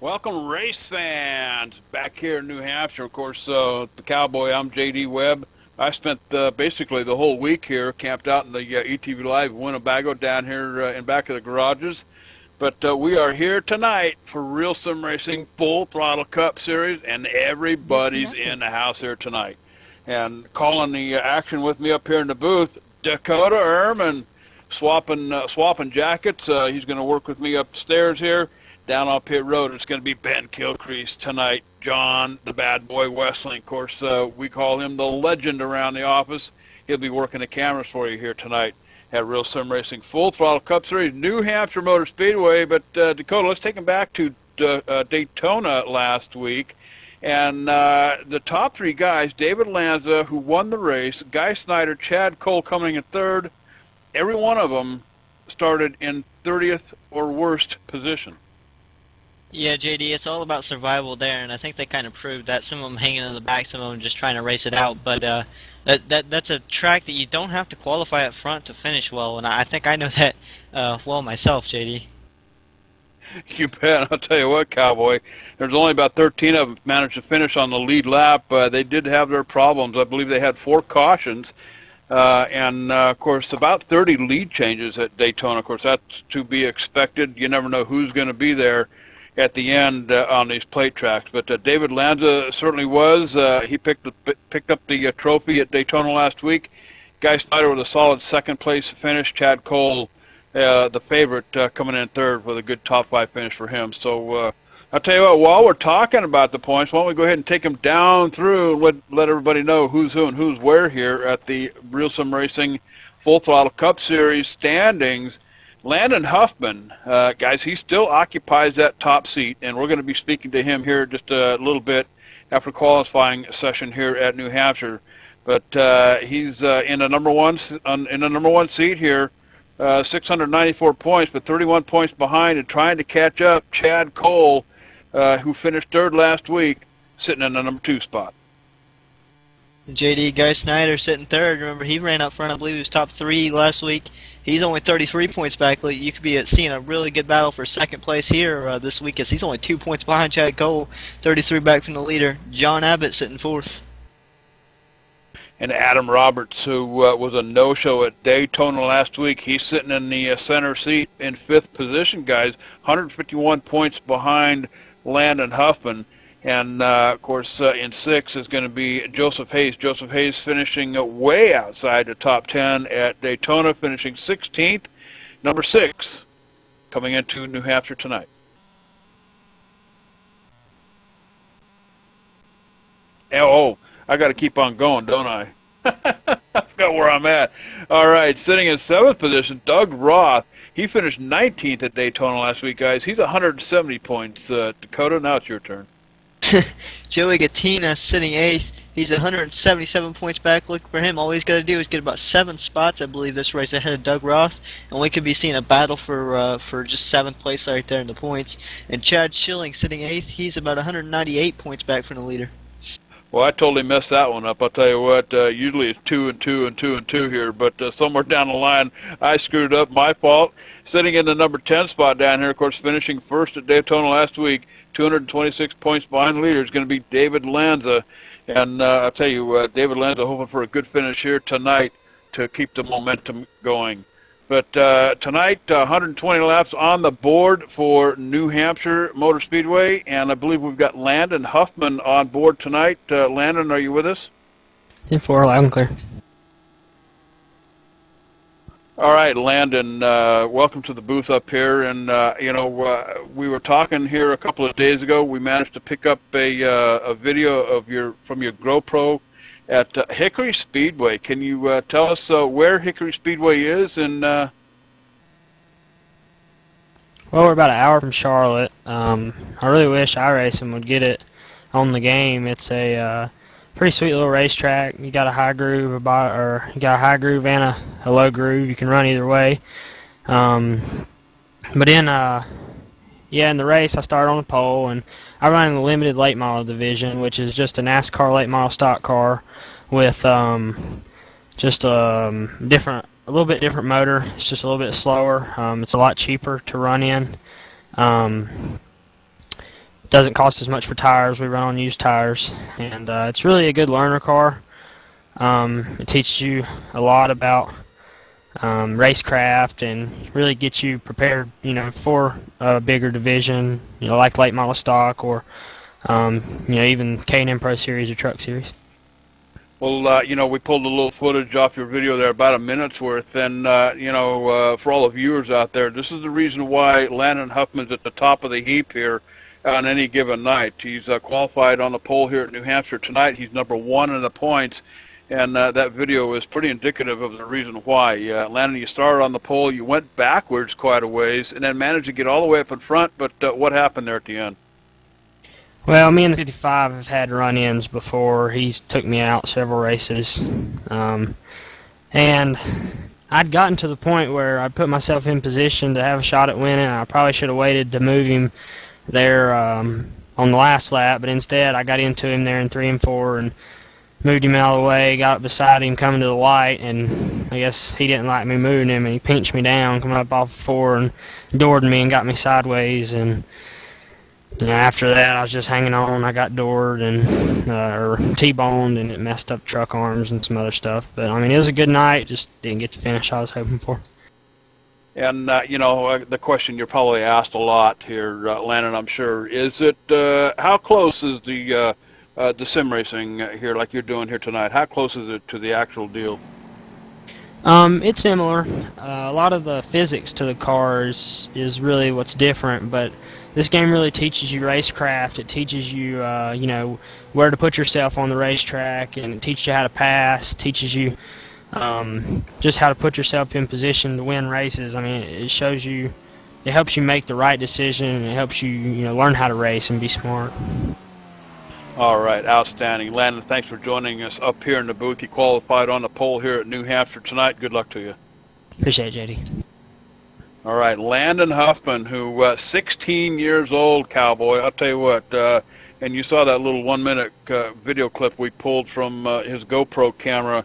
Welcome, race fans, back here in New Hampshire. Of course, the Cowboy, I'm J.D. Webb. I spent basically the whole week here, camped out in the ETV Live Winnebago down here in back of the garages. But we are here tonight for Realsimracing Full Throttle Cup Series, and everybody's in the house here tonight. And calling the action with me up here in the booth, Dakota Ehrman, swapping jackets. He's going to work with me upstairs here. Down off Pit Road, it's going to be Ben Kilcrease tonight. John, the bad boy Westling. Of course, we call him the legend around the office. He'll be working the cameras for you here tonight at Realsimracing Full Throttle Cup Series, New Hampshire Motor Speedway. But Dakota, let's take him back to Daytona last week. And the top three guys, David Lanza, who won the race, Guy Snyder, Chad Cole coming in third, every one of them started in 30th or worst position. Yeah, JD, it's all about survival there, and I think they kind of proved that. Some of them hanging in the back, some of them just trying to race it out. But that's a track that you don't have to qualify up front to finish well, and I think I know that well myself, JD. You bet. I'll tell you what, Cowboy, there's only about 13 of them managed to finish on the lead lap. They did have their problems. I believe they had 4 cautions. And, of course, about 30 lead changes at Daytona. Of course, that's to be expected. You never know who's going to be there at the end on these plate tracks. But David Lanza certainly was. He picked up the trophy at Daytona last week. Guy Snyder with a solid second-place finish. Chad Cole, the favorite, coming in third with a good top-5 finish for him. So I'll tell you what, while we're talking about the points, why don't we go ahead and take them down through and let everybody know who's who and who's where here at the Realsimracing Full Throttle Cup Series standings. Landon Huffman, guys, he still occupies that top seat, and we're going to be speaking to him here just a little bit after qualifying session here at New Hampshire. But he's in the number one seat here, 694 points, but 31 points behind and trying to catch up Chad Cole, who finished third last week, sitting in the number 2 spot. JD, Guy Snyder sitting third. Remember, he ran up front. I believe he was top 3 last week. He's only 33 points back. You could be seeing a really good battle for second place here this week, as he's only 2 points behind Chad Cole, 33 back from the leader. John Abbott sitting fourth. And Adam Roberts, who was a no-show at Daytona last week, he's sitting in the center seat in 5th position, guys, 151 points behind Landon Huffman. And, of course, in 6th is going to be Joseph Hayes. Joseph Hayes finishing way outside the top 10 at Daytona, finishing 16th. Number 6 coming into New Hampshire tonight. Oh, I got to keep on going, don't I? I forgot where I'm at. All right, sitting in 7th position, Doug Roth. He finished 19th at Daytona last week, guys. He's 170 points. Dakota, now it's your turn. Joey Gattina sitting 8th. He's 177 points back. Look for him. All he's got to do is get about 7 spots, I believe, this race ahead of Doug Roth, and we could be seeing a battle for just 7th place right there in the points. And Chad Schilling sitting 8th. He's about 198 points back from the leader. Well, I totally messed that one up. I'll tell you what, usually it's 2 and 2 and 2 and 2 here, but somewhere down the line I screwed up. My fault. Sitting in the number 10 spot down here, of course, finishing first at Daytona last week, 226 points behind the leader is going to be David Lanza. And I'll tell you, David Lanza hoping for a good finish here tonight to keep the momentum going. But tonight, 120 laps on the board for New Hampshire Motor Speedway, and I believe we've got Landon Huffman on board tonight. Landon, are you with us? 10-4, loud and clear. All right, Landon, welcome to the booth up here. And, you know, we were talking here a couple of days ago. We managed to pick up a video of from your GoPro at Hickory Speedway. Can you tell us where Hickory Speedway is? And well, we're about an hour from Charlotte. I really wish iRacing would get it on the game. It's a pretty sweet little racetrack. You got a high groove you got a high groove and a low groove. You can run either way. But in the race, I started on the pole, and I run in the limited late model division, which is just a NASCAR late model stock car with just a little bit different motor. It's just a little bit slower. It's a lot cheaper to run in. doesn't cost as much for tires. We run on used tires, and it's really a good learner car. It teaches you a lot about racecraft and really gets you prepared, for a bigger division, like late model stock or even K&N Pro Series or Truck Series. Well, we pulled a little footage off your video there, about a minute's worth, and, for all the viewers out there, this is the reason why Landon Huffman's at the top of the heap here on any given night. He's qualified on the pole here at New Hampshire tonight. He's #1 in the points, and that video is pretty indicative of the reason why. Landon, you started on the pole, you went backwards quite a ways, and then managed to get all the way up in front, but what happened there at the end? Well, me and the 55 have had run-ins before. He's took me out several races. And I'd gotten to the point where I put myself in position to have a shot at winning. I probably should have waited to move him there on the last lap, but instead I got into him there in 3 and 4 and moved him out of the way, got up beside him coming to the light, and I guess he didn't like me moving him, and he pinched me down coming up off 4 and doored me and got me sideways. And after that, I was just hanging on. I got doored and or T-boned, and it messed up truck arms and some other stuff. But I mean, it was a good night. Just didn't get the finish I was hoping for. And the question you're probably asked a lot here, Landon, I'm sure, is it how close is the sim racing here, like you're doing here tonight? How close is it to the actual deal? It's similar. A lot of the physics to the cars is really what's different, but this game really teaches you racecraft. It teaches you, where to put yourself on the racetrack, and it teaches you how to pass. Teaches you just how to put yourself in position to win races. I mean, it shows you, it helps you make the right decision, and it helps you, learn how to race and be smart. All right, outstanding. Landon, thanks for joining us up here in the booth. You qualified on the pole here at New Hampshire tonight. Good luck to you. Appreciate it, JD. All right, Landon Huffman, who 16 years old, cowboy. I'll tell you what, and you saw that little 1-minute video clip we pulled from his GoPro camera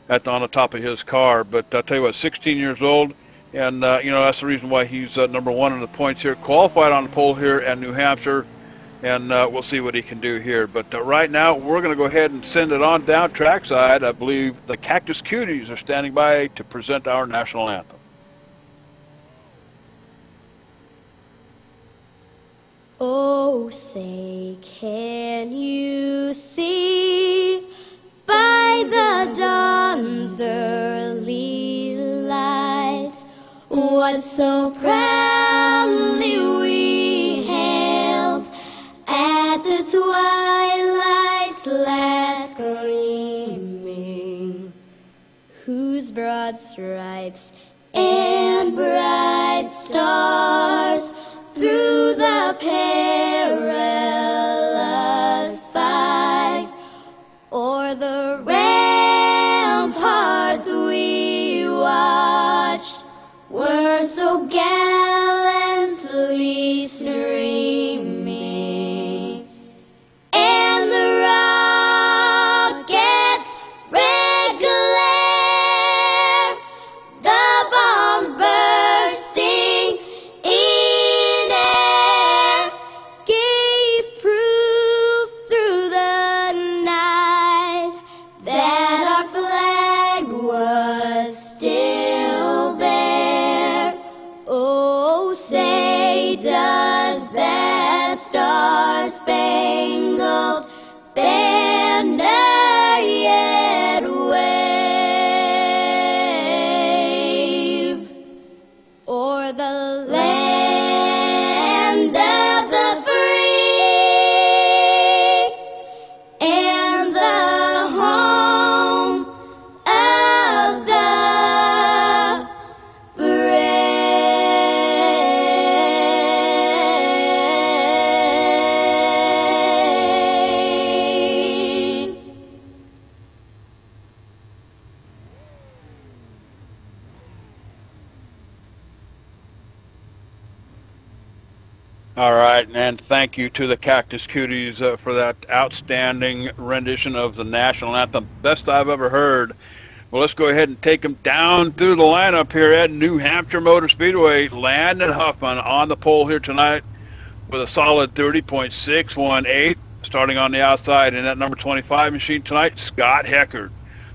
on the top of his car. But I'll tell you what, 16 years old, and that's the reason why he's #1 in the points here. Qualified on the pole here at New Hampshire, and we'll see what he can do here. But right now, we're going to go ahead and send it on down trackside. I believe the Cactus Cuties are standing by to present our national anthem. Oh, say, can you see by the dawn's early light what so proudly we hailed at the twilight's last gleaming, whose broad stripes and bright stars through the perilous fight o'er the ramparts we watched were so gallantly streaming, and the rocket's red glare, the bombs bursting in air, gave proof through the night that our flag was still there. Oh, say does that star-spangled banner yet wave o'er the land of the free and the home of the brave. All right, and thank you to the Cactus Cuties for that outstanding rendition of the national anthem. Best I've ever heard. Well, let's go ahead and take them down through the lineup here at New Hampshire Motor Speedway. Landon Huffman on the pole here tonight. with a solid 30.618. Starting on the outside in that number 25 machine tonight, Scott Heckard.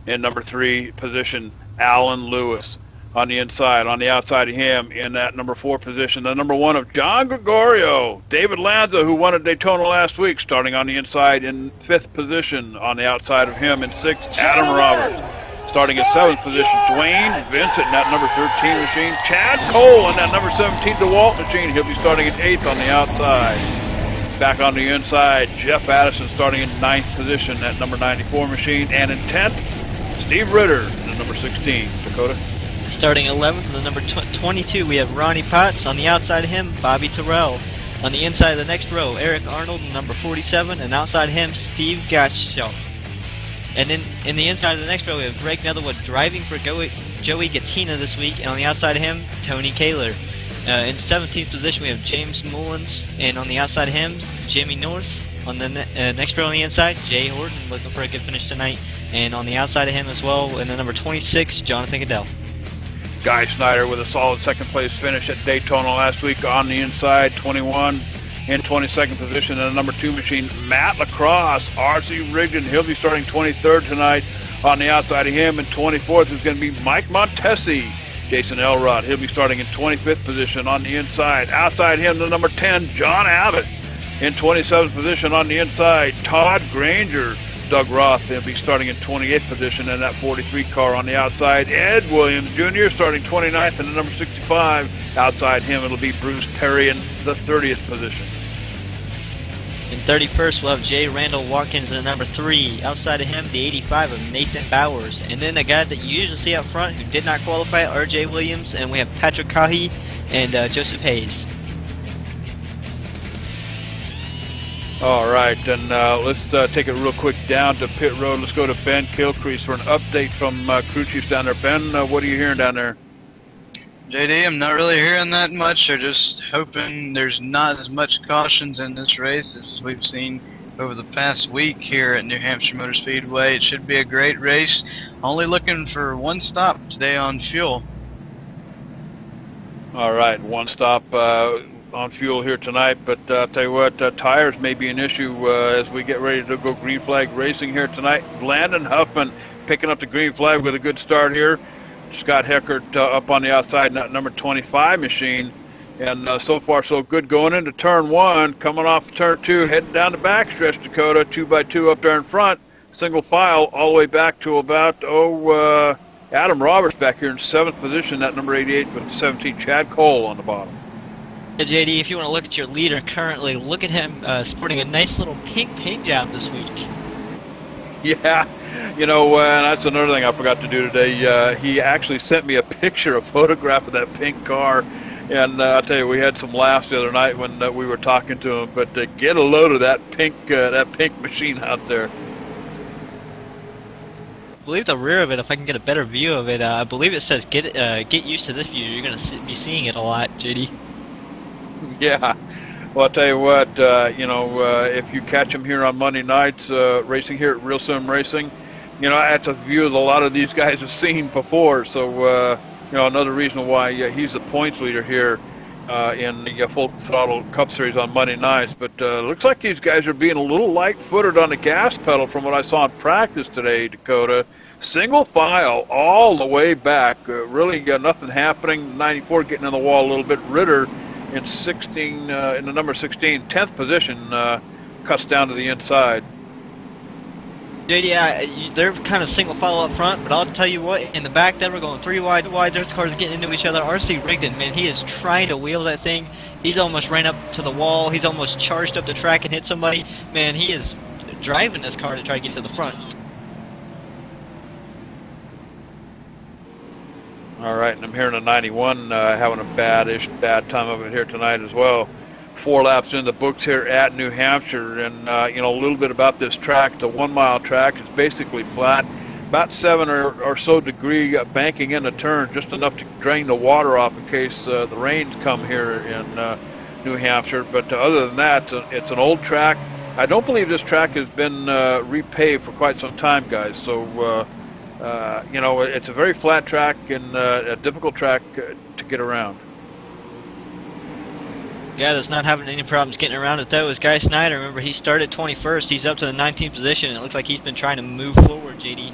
In number 3 position, Alan Lewis. On the inside, on the outside of him, in that number 4 position, the number 1 of John Gregorio. David Lanza, who won at Daytona last week, starting on the inside in 5th position. On the outside of him in 6th, Adam Roberts. Starting at 7th position, Dwayne Vincent in that number 13 machine. Chad Cole in that number 17 DeWalt machine. He'll be starting at 8th on the outside. Back on the inside, Jeff Addison starting in 9th position at number 94 machine. And in 10th, Steve Ritter in the number 16. Dakota? Starting 11th in the number 22, we have Ronnie Potts. On the outside of him, Bobby Terrell. On the inside of the next row, Eric Arnold in number 47. And outside of him, Steve Gottschalk. And in the inside of the next row, we have Greg Netherwood driving for Joey Gattina this week. And on the outside of him, Tony Kaler. In 17th position, we have James Mullins, and on the outside of him, Jimmy North. On the next row on the inside, Jay Horton, looking for a good finish tonight. And on the outside of him as well, in the number 26, Jonathan Goodell. Guy Snyder with a solid 2nd place finish at Daytona last week on the inside, 21. In 22nd position in the number 2 machine, Matt Lacrosse, RC Rigdon. He'll be starting 23rd tonight. On the outside of him in 24th is going to be Mike Montesi. Jason Elrod, he'll be starting in 25th position on the inside. Outside him, the number 10, John Abbott. In 27th position on the inside, Todd Granger. Doug Roth, he'll be starting in 28th position in that 43 car on the outside. Ed Williams Jr. starting 29th in the number 65. Outside him, it'll be Bruce Perry in the 30th position. In 31st, we'll have Jay Randall Watkins in the number 3. Outside of him, the 85 of Nathan Bowers. And then the guy that you usually see up front who did not qualify, R.J. Williams. And we have Patrick Cahy and Joseph Hayes. All right, and let's take it real quick down to pit road. Let's go to Ben Kilcrease for an update from crew chiefs down there. Ben, what are you hearing down there? JD, I'm not really hearing that much. They're just hoping there's not as much cautions in this race as we've seen over the past week here at New Hampshire Motor Speedway. It should be a great race. Only looking for one stop today on fuel. All right, one stop on fuel here tonight, but I'll tell you what, tires may be an issue as we get ready to go green flag racing here tonight. Landon Huffman picking up the green flag with a good start here. Scott Heckert up on the outside in that number 25 machine. And so far so good going into turn 1, coming off turn 2, heading down the backstretch, Dakota, 2x2 up there in front, single file all the way back to about, Adam Roberts back here in 7th position, that number 88 with 17, Chad Cole on the bottom. Yeah, JD, if you want to look at your leader currently, look at him sporting a nice little pink paint job this week. Yeah, you know, and that's another thing I forgot to do today. He actually sent me a picture, a photograph of that pink car, and I'll tell you, we had some laughs the other night when we were talking to him. But get a load of that pink machine out there. I believe the rear of it, if I can get a better view of it, I believe it says get used to this view. You're going to be seeing it a lot, JD. Yeah. Well, I'll tell you what, you know, if you catch him here on Monday nights, racing here at Realsimracing, you know, that's a view that a lot of these guys have seen before. So, you know, another reason why he's the points leader here in the Full Throttle Cup Series on Monday nights. But looks like these guys are being a little light-footed on the gas pedal from what I saw in practice today, Dakota. Single file all the way back. Really nothing happening. 94 getting in the wall a little bit. Ritter in 16, in the number 16, 10th position, cuts down to the inside. JD, they're kind of single file up front, but I'll tell you what, in the back there, we're going 3 wide. There's cars getting into each other. RC Rigdon, man, he is trying to wheel that thing. He's almost ran up to the wall. He's almost charged up the track and hit somebody. Man, he is driving this car to try to get to the front. All right, and I'm hearing a 91 having a bad time of it here tonight as well. 4 laps in the books here at New Hampshire, and you know, a little bit about this track. The 1 mile track is basically flat, about 7 or so degree banking in the turn, just enough to drain the water off in case the rains come here in New Hampshire. But other than that, it's an old track. I don't believe this track has been repaved for quite some time, guys. So you know, it's a very flat track and a difficult track to get around. Guy that's not having any problems getting around it though is Guy Snyder. Remember, he started 21st. He's up to the 19th position, and it looks like he's been trying to move forward, JD.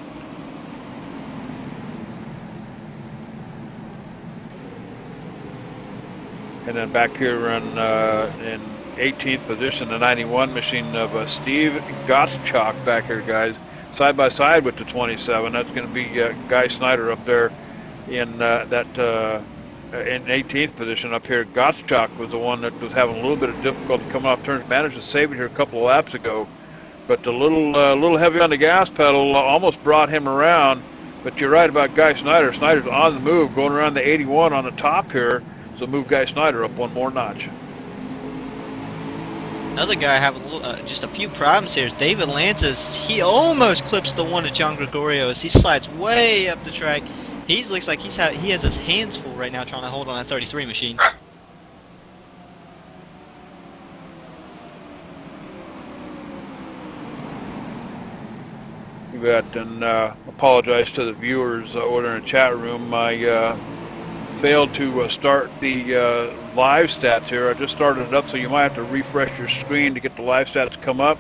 And then back here in 18th position, the 91 machine of Steve Gottschalk back here, guys, side by side with the 27. That's going to be Guy Snyder up there in in 18th position up here. Gottschalk was the one that was having a little bit of difficulty coming off turns. Managed to save it here a couple of laps ago, but a little heavy on the gas pedal, almost brought him around. But you're right about Guy Snyder. Snyder's on the move, going around the 81 on the top here. So move Guy Snyder up one more notch. Another guy having just a few problems here is David Lantis. He almost clips the one of John Gregorio as he slides way up the track. He looks like he has his hands full right now trying to hold on that 33 machine. You bet, and apologize to the viewers over in the chat room. I failed to start the live stats here. I just started it up, so you might have to refresh your screen to get the live stats to come up.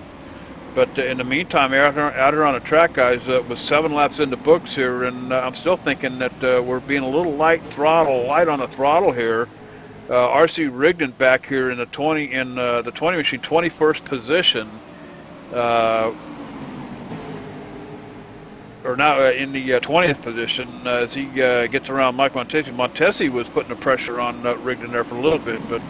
But in the meantime, out here on the track, guys, with 7 laps in the books here, and I'm still thinking that we're being a little light on the throttle here. R.C. Rigdon back here in the 20 machine, 21st position. Or now in the 20th position as he gets around Mike Montesi. Montesi was putting the pressure on Rigdon there for a little bit, but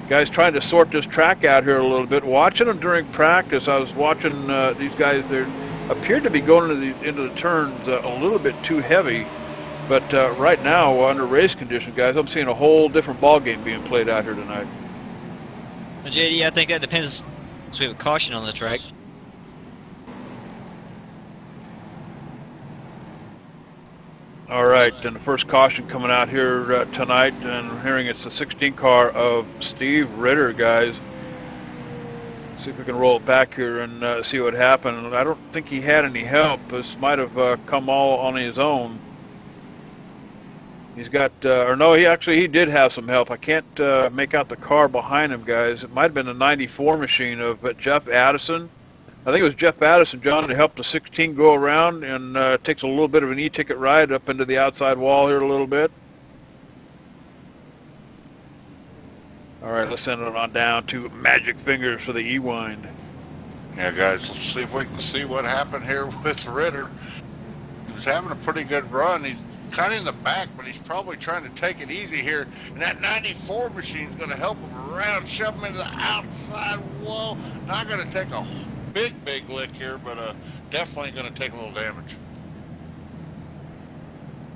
guys trying to sort this track out here a little bit. Watching them during practice, I was watching these guys. They appeared to be going into the turns a little bit too heavy, but right now under race conditions, guys, I'm seeing a whole different ball game being played out here tonight. Well, JD, I think that depends. So we have a caution on the track. All right, and the first caution coming out here tonight, and I'm hearing it's the 16 car of Steve Ritter, guys. See if we can roll it back here and see what happened. I don't think he had any help. This might have come all on his own. He's got, or no, he did have some help. I can't make out the car behind him, guys. It might have been the 94 machine of Jeff Addison. I think it was Jeff Addison, John, to help the 16 go around, and takes a little bit of an e-ticket ride up into the outside wall here a little bit. All right, let's send it on down to Magic Fingers for the E-wind. Yeah, guys, let's see if we can see what happened here with Ritter. He was having a pretty good run. He's kind of in the back, but he's probably trying to take it easy here. And that 94 machine's going to help him around, shove him into the outside wall. Not going to take a big lick here, but definitely going to take a little damage.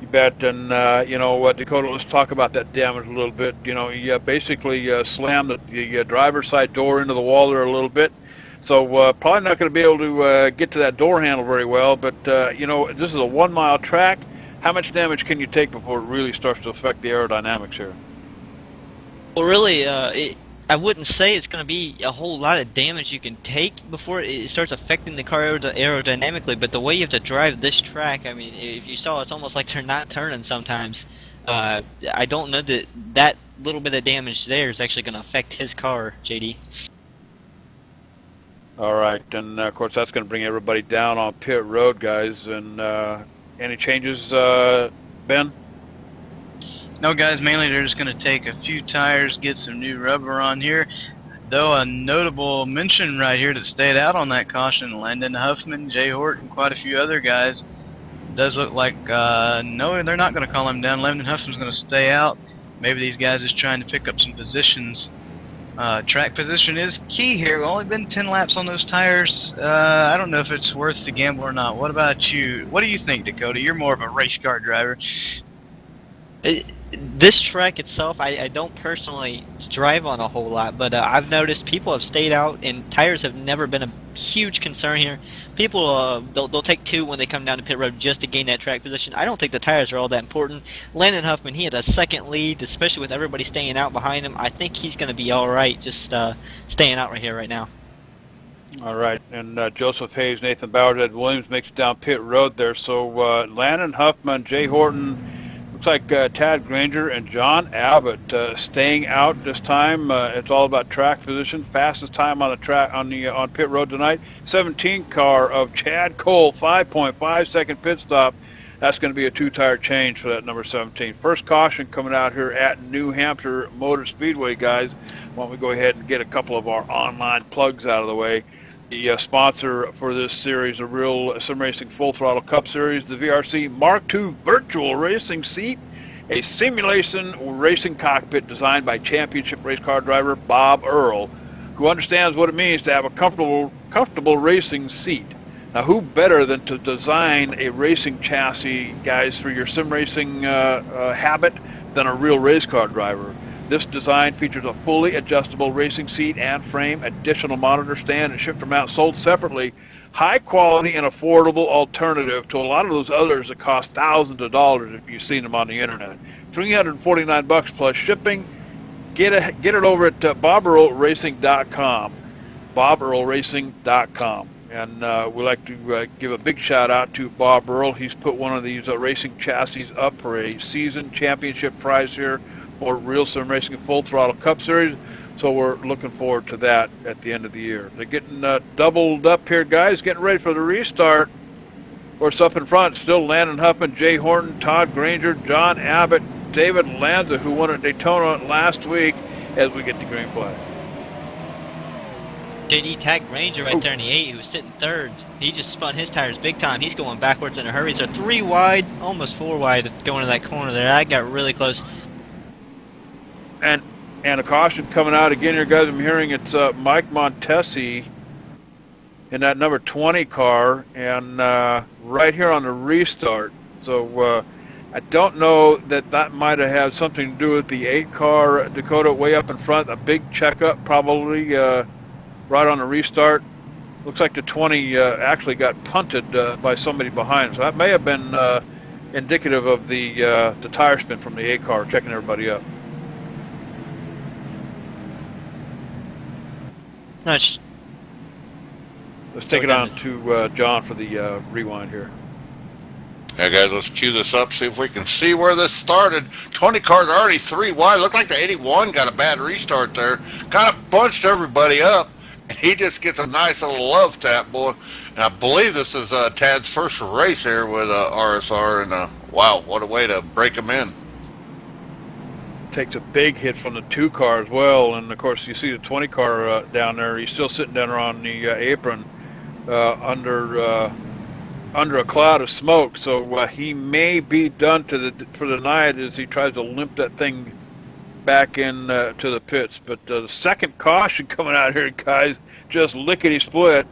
You bet. And you know what, Dakota, let's talk about that damage a little bit. You know, he basically slammed the driver's side door into the wall there a little bit, so probably not going to be able to get to that door handle very well. But you know, this is a 1 mile track. How much damage can you take before it really starts to affect the aerodynamics here? Well, really, I wouldn't say it's going to be a whole lot of damage you can take before it starts affecting the car aerodynamically, but the way you have to drive this track, I mean, if you saw, it's almost like they're not turning sometimes. I don't know that little bit of damage there is actually going to affect his car, JD. All right, and of course that's going to bring everybody down on pit road, guys. And any changes, Ben? No, guys, mainly they're just going to take a few tires, get some new rubber on here. Though a notable mention right here that stayed out on that caution, Landon Huffman, Jay Horton, quite a few other guys. Does look like, no, they're not going to call him down. Landon Huffman's going to stay out. Maybe these guys are just trying to pick up some positions. Track position is key here. We've only been 10 laps on those tires. I don't know if it's worth the gamble or not. What about you? What do you think, Dakota? You're more of a race car driver. This track itself, I don't personally drive on a whole lot, but I've noticed people have stayed out, and tires have never been a huge concern here. People, they'll take 2 when they come down to pit road just to gain that track position. I don't think the tires are all that important. Landon Huffman, he had a second lead, especially with everybody staying out behind him. I think he's going to be all right, just staying out right here right now. All right, and Joseph Hayes, Nathan Bowers, Ed Williams makes it down pit road there. So Landon Huffman, Jay Horton, Looks like Tad Granger and John Abbott staying out this time. It's all about track position. Fastest time on the track on pit road tonight. 17 car of Chad Cole, 5.5 second pit stop. That's going to be a two-tire change for that number 17. First caution coming out here at New Hampshire Motor Speedway, guys. Why don't we go ahead and get a couple of our online plugs out of the way. The sponsor for this series, the Realsimracing Full Throttle Cup Series, the VRC Mark II Virtual Racing Seat, a simulation racing cockpit designed by championship race car driver Bob Earl, who understands what it means to have a comfortable racing seat. Now, who better than to design a racing chassis, guys, for your sim racing habit than a real race car driver? This design features a fully adjustable racing seat and frame, additional monitor stand, and shifter mount sold separately. High quality and affordable alternative to a lot of those others that cost thousands of dollars if you've seen them on the internet. $349 plus shipping. Get it over at BobEarlRacing.com. BobEarlRacing.com. And we'd like to give a big shout out to Bob Earl. He's put one of these racing chassis up for a season championship prize here for Realsimracing Full Throttle Cup Series. So we're looking forward to that at the end of the year. They're getting doubled up here, guys, getting ready for the restart. Of course, up in front, still Landon Huffman, Jay Horton, Todd Granger, John Abbott, David Lanza, who won at Daytona last week, as we get the green flag. JD Tad Granger right there in the 8, who was sitting third. He just spun his tires big time. He's going backwards in a hurry. So 3 wide, almost 4 wide going to that corner there. I got really close. And a caution coming out again here, guys. I'm hearing it's Mike Montesi in that number 20 car, and right here on the restart. So I don't know that might have had something to do with the 8 car Dakota way up in front. A big checkup probably right on the restart. Looks like the 20 actually got punted by somebody behind. So that may have been indicative of the tire spin from the 8 car, checking everybody up. Nice. Let's take it on to John for the rewind here. Yeah, guys, let's cue this up, see if we can see where this started. 20 cars already 3 wide. Looked like the 81 got a bad restart there. Kind of bunched everybody up, and he just gets a nice little love tap, boy. And I believe this is Tad's first race here with RSR, and wow, what a way to break him in. Takes a big hit from the 2 car as well, and of course you see the 20 car down there. He's still sitting down there on the apron under a cloud of smoke, so he may be done for the night as he tries to limp that thing back in to the pits. But the second caution coming out here, guys, just lickety split.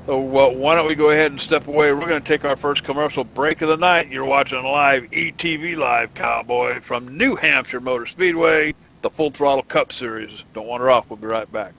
So why don't we go ahead and step away? We're going to take our first commercial break of the night. You're watching live ETV Live, Cowboy, from New Hampshire Motor Speedway, the Full Throttle Cup Series. Don't wander off. We'll be right back.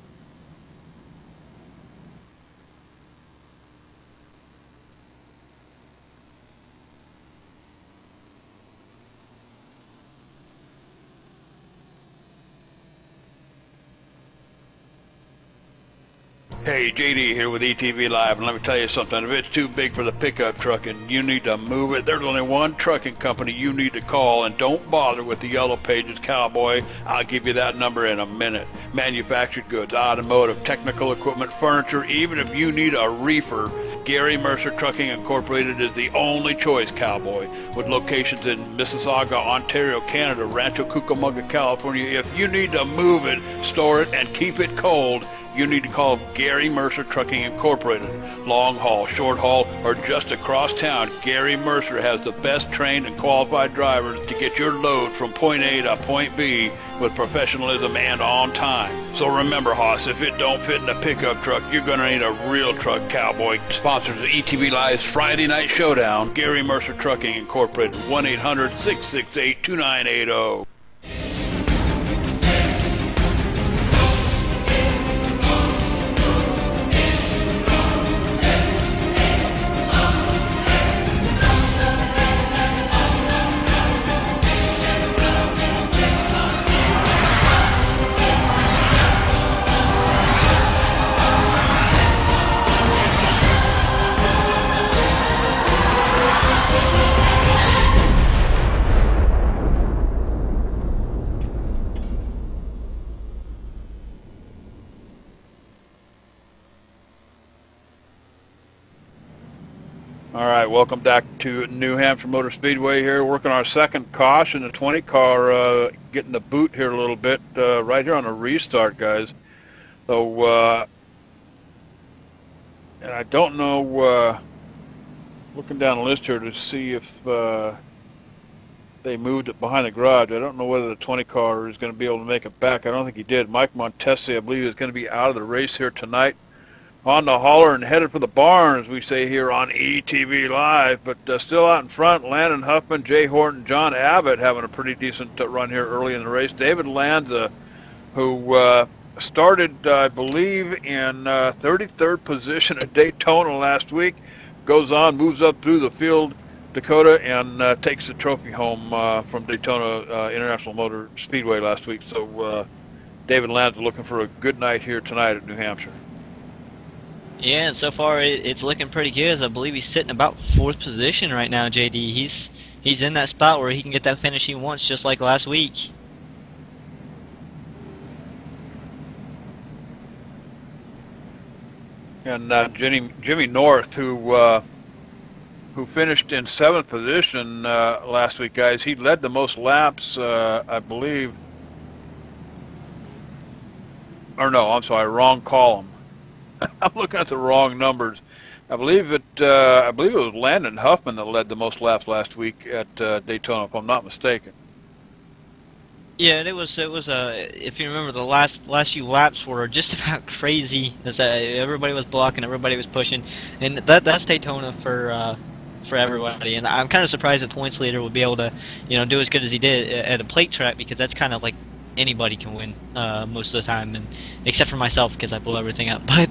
Hey, JD here with ETV Live, and let me tell you something. If it's too big for the pickup truck and you need to move it, there's only one trucking company you need to call, and don't bother with the Yellow Pages, Cowboy. I'll give you that number in a minute. Manufactured goods, automotive, technical equipment, furniture, even if you need a reefer, Gary Mercer Trucking Incorporated is the only choice, Cowboy. With locations in Mississauga, Ontario, Canada, Rancho Cucamonga, California. If you need to move it, store it, and keep it cold, you need to call Gary Mercer Trucking Incorporated. Long haul, short haul, or just across town, Gary Mercer has the best trained and qualified drivers to get your load from point A to point B with professionalism and on time. So remember, Hoss, if it don't fit in a pickup truck, you're going to need a real truck, Cowboy. Sponsors of ETV Live's Friday Night Showdown, Gary Mercer Trucking Incorporated, 1-800-668-2980. All right, welcome back to New Hampshire Motor Speedway here, working our second caution, the 20 car, getting the boot here a little bit, right here on a restart, guys. So, and I don't know, looking down the list here to see if they moved it behind the garage. I don't know whether the 20 car is going to be able to make it back. I don't think he did. Mike Montesi, I believe, is going to be out of the race here tonight. On the hauler and headed for the barn, as we say here on ETV Live, but still out in front, Landon Huffman, Jay Horton, John Abbott having a pretty decent run here early in the race. David Lanza, who started, I believe, in 33rd position at Daytona last week, goes on, moves up through the field, Dakota, and takes the trophy home from Daytona International Motor Speedway last week. So David Lanza looking for a good night here tonight at New Hampshire. Yeah, and so far it's looking pretty good. As I believe he's sitting about 4th position right now, JD. He's in that spot where he can get that finish he wants, just like last week. And Jimmy North, who finished in 7th position last week, guys. He led the most laps, I believe. Or no, I'm sorry, wrong column. I'm looking at the wrong numbers. I believe it was Landon Huffman that led the most laps last week at Daytona, if I'm not mistaken. Yeah, and it was if you remember, the last few laps were just about crazy. As everybody was blocking, everybody was pushing, and that's Daytona for everybody. And I'm kind of surprised the points leader would be able to, do as good as he did at a plate track, because that's kind of like anybody can win most of the time, and except for myself, because I blew everything up. But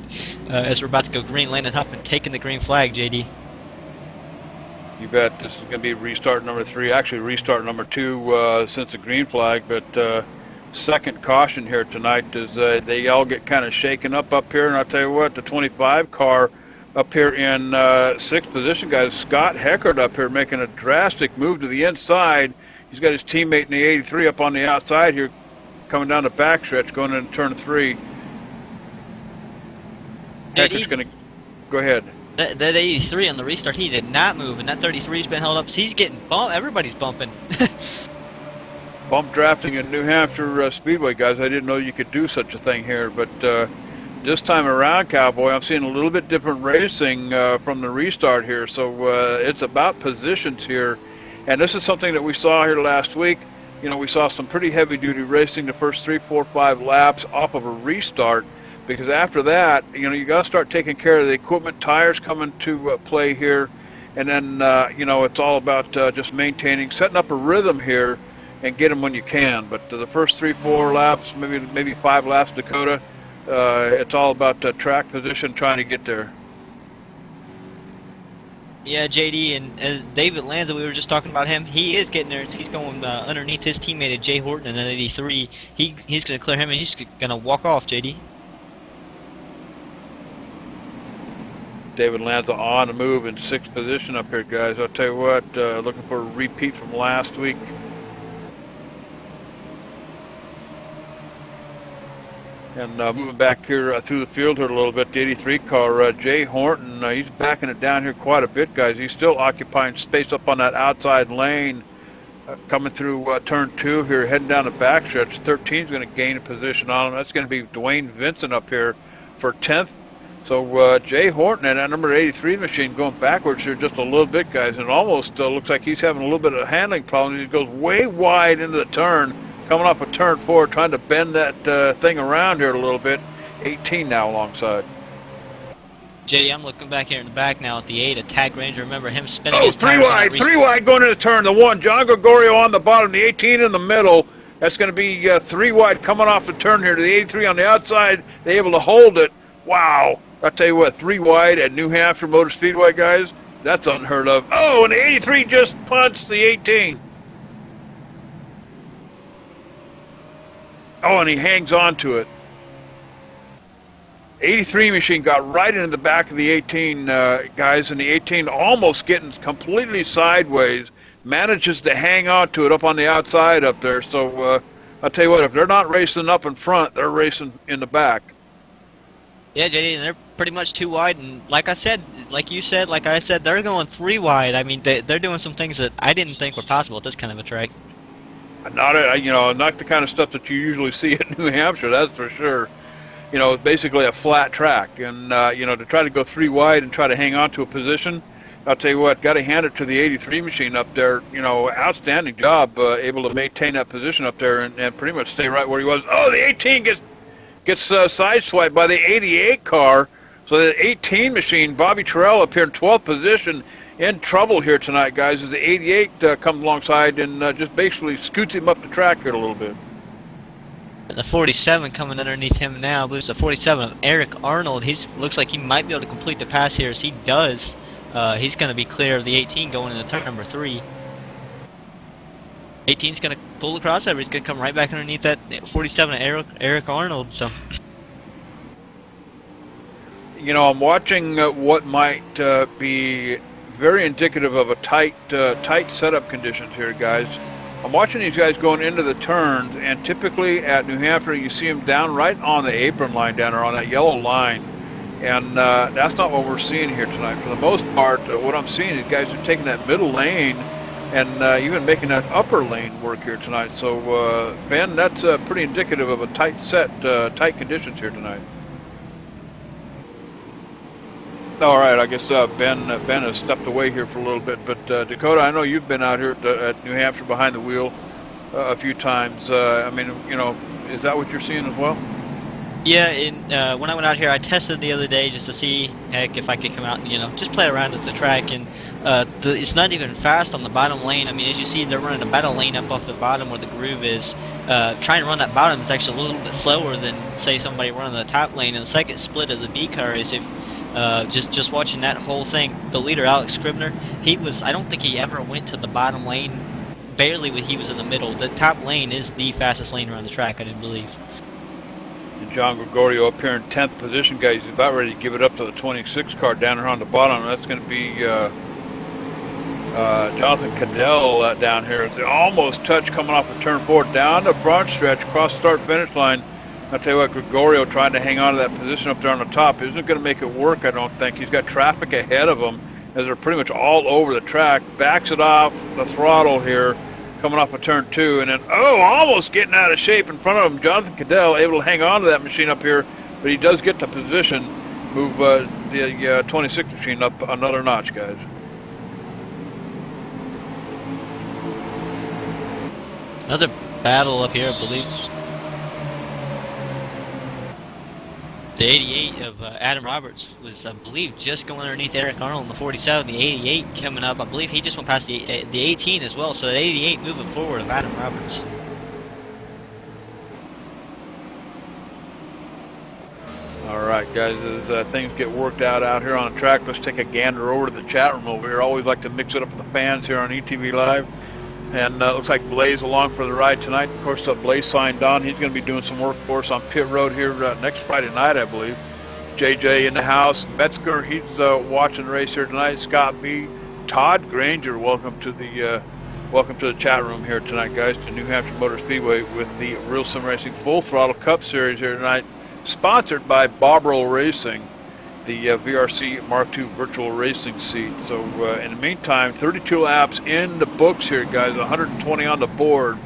as we're about to go green, Landon Huffman taking the green flag, JD. You bet. This is going to be restart number 3, actually restart number 2 since the green flag, but second caution here tonight is they all get kind of shaken up here, and I'll tell you what, the 25 car up here in 6th position, guys, Scott Heckert up here making a drastic move to the inside. He's got his teammate in the 83 up on the outside here, coming down the backstretch, going into turn 3. Heckert's going to go ahead. That 83 on the restart, he did not move, and that 33's been held up. So he's getting bumped. Everybody's bumping. Bump drafting in New Hampshire Speedway, guys. I didn't know you could do such a thing here, but this time around, Cowboy, I'm seeing a little bit different racing from the restart here. So it's about positions here, and this is something that we saw here last week. We saw some pretty heavy-duty racing the first 3, 4, 5 laps off of a restart, because after that, you got to start taking care of the equipment. Tires come into play here, and then it's all about just maintaining, setting up a rhythm here, and get them when you can. But the first 3, 4 laps, maybe 5 laps, Dakota, it's all about track position, trying to get there. Yeah, JD, and David Lanza, we were just talking about him. He is getting there. He's going underneath his teammate, Jay Horton, in 83. He's going to clear him, and he's going to walk off, JD. David Lanza on the move in 6th position up here, guys. I'll tell you what, looking for a repeat from last week. And moving back here through the field here a little bit, the 83 car, Jay Horton, he's backing it down here quite a bit, guys. He's still occupying space up on that outside lane, coming through turn 2 here, heading down the backstretch. 13 is going to gain a position on him. That's going to be Dwayne Vincent up here for 10th. So Jay Horton and that number 83 machine going backwards here just a little bit, guys, and it almost looks like he's having a little bit of handling problems. He goes way wide into the turn, coming off of turn 4, trying to bend that thing around here a little bit. 18 now alongside. JD, I'm looking back here in the back now at the 8, a Tag Ranger. Remember him spinning his 3 wide, 3 wide going into turn. The 1, John Gregorio on the bottom, the 18 in the middle. That's going to be 3 wide coming off the turn here to the 83 on the outside. They're able to hold it. Wow. I'll tell you what, 3 wide at New Hampshire Motor Speedway, guys, that's unheard of. Oh, and the 83 just punched the 18. Oh, and he hangs on to it. 83 machine got right into the back of the 18, guys, and the 18 almost getting completely sideways, manages to hang on to it up on the outside up there. So I'll tell you what, if they're not racing up in front, they're racing in the back. Yeah, JD, and they're pretty much 2 wide, and like I said, like you said, like I said, they're going 3 wide. I mean, they're doing some things that I didn't think were possible at this kind of a track. Not the kind of stuff that you usually see at New Hampshire, that's for sure. It's basically a flat track, and to try to go 3 wide and try to hang on to a position, I'll tell you what, got to hand it to the 83 machine up there. Outstanding job, able to maintain that position up there and pretty much stay right where he was. Oh, the 18 gets sideswiped by the 88 car. So the 18 machine, Bobby Terrell up here in 12th position, in trouble here tonight, guys, as the 88 comes alongside and just basically scoots him up the track here a little bit. And the 47 coming underneath him now, I believe it's the 47 of Eric Arnold. Looks like he might be able to complete the pass here. As he does, he's going to be clear of the 18 going into turn number 3. 18's going to pull the crossover. He's going to come right back underneath that 47 of Eric Arnold. So, I'm watching what might be very indicative of a tight setup conditions here, guys. I'm watching these guys going into the turns, and typically at New Hampshire you see them down right on the apron line down there on that yellow line, and that's not what we're seeing here tonight. For the most part, what I'm seeing is guys are taking that middle lane and even making that upper lane work here tonight. So Ben, that's pretty indicative of a tight conditions here tonight. All right, I guess Ben has stepped away here for a little bit, but Dakota, I know you've been out here at New Hampshire behind the wheel a few times. Is that what you're seeing as well? Yeah, when I went out here, I tested the other day just to see, heck, if I could come out and, just play around at the track, and it's not even fast on the bottom lane. I mean, as you see, they're running a battle lane up off the bottom where the groove is. Trying to run that bottom is actually a little bit slower than, say, somebody running the top lane, and the second split of the B car is if just watching that whole thing, the leader, Alex Scribner, I don't think he ever went to the bottom lane, barely when he was in the middle. The top lane is the fastest lane around the track, I didn't believe. And John Gregorio up here in 10th position, guys. He's about ready to give it up to the 26 car down here on the bottom. That's going to be Jonathan Cadell down here. It's almost touch coming off of turn 4 down the front stretch, across the start-finish line. I'll tell you what, Gregorio trying to hang on to that position up there on the top isn't going to make it work, I don't think. He's got traffic ahead of him as they're pretty much all over the track. Backs it off the throttle here, coming off of turn 2, and then, almost getting out of shape in front of him. Jonathan Cadell able to hang on to that machine up here, but he does get to position, move the 26 machine up another notch, guys. Another battle up here, I believe. The 88 of Adam Roberts was, I believe, just going underneath Eric Arnold in the 47. The 88 coming up, I believe he just went past the 18 as well. So the 88 moving forward of Adam Roberts. All right, guys, as things get worked out here on the track, let's take a gander over to the chat room over here. Always like to mix it up with the fans here on ETV Live. And looks like Blaze along for the ride tonight. Of course, Blaze signed on. He's going to be doing some work for us on pit road here next Friday night, I believe. JJ in the house. Metzger, he's watching the race here tonight. Scott B. Todd Granger, welcome to the chat room here tonight, guys, to New Hampshire Motor Speedway with the Realsimracing Full Throttle Cup Series here tonight, sponsored by Bobroll Racing, the VRC Mark II virtual racing seat. So in the meantime, 32 laps in the books here, guys, 120 on the board.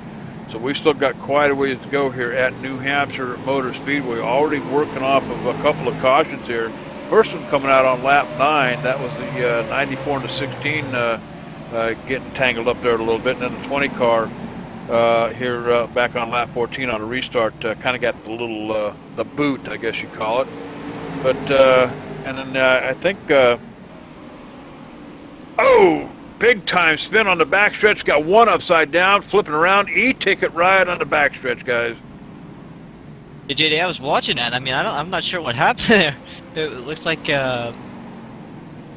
So we still got quite a ways to go here at New Hampshire Motor Speedway. Already working off of a couple of cautions here. First one coming out on lap 9. That was the 94 and the 16 getting tangled up there a little bit. And then the 20 car here back on lap 14 on a restart kind of got the little the boot, I guess you call it. But and then I think big time spin on the backstretch. Got one upside down, flipping around. E-ticket ride on the backstretch, guys. Hey, JD, I was watching that. I mean, I'm not sure what happened there. It looks like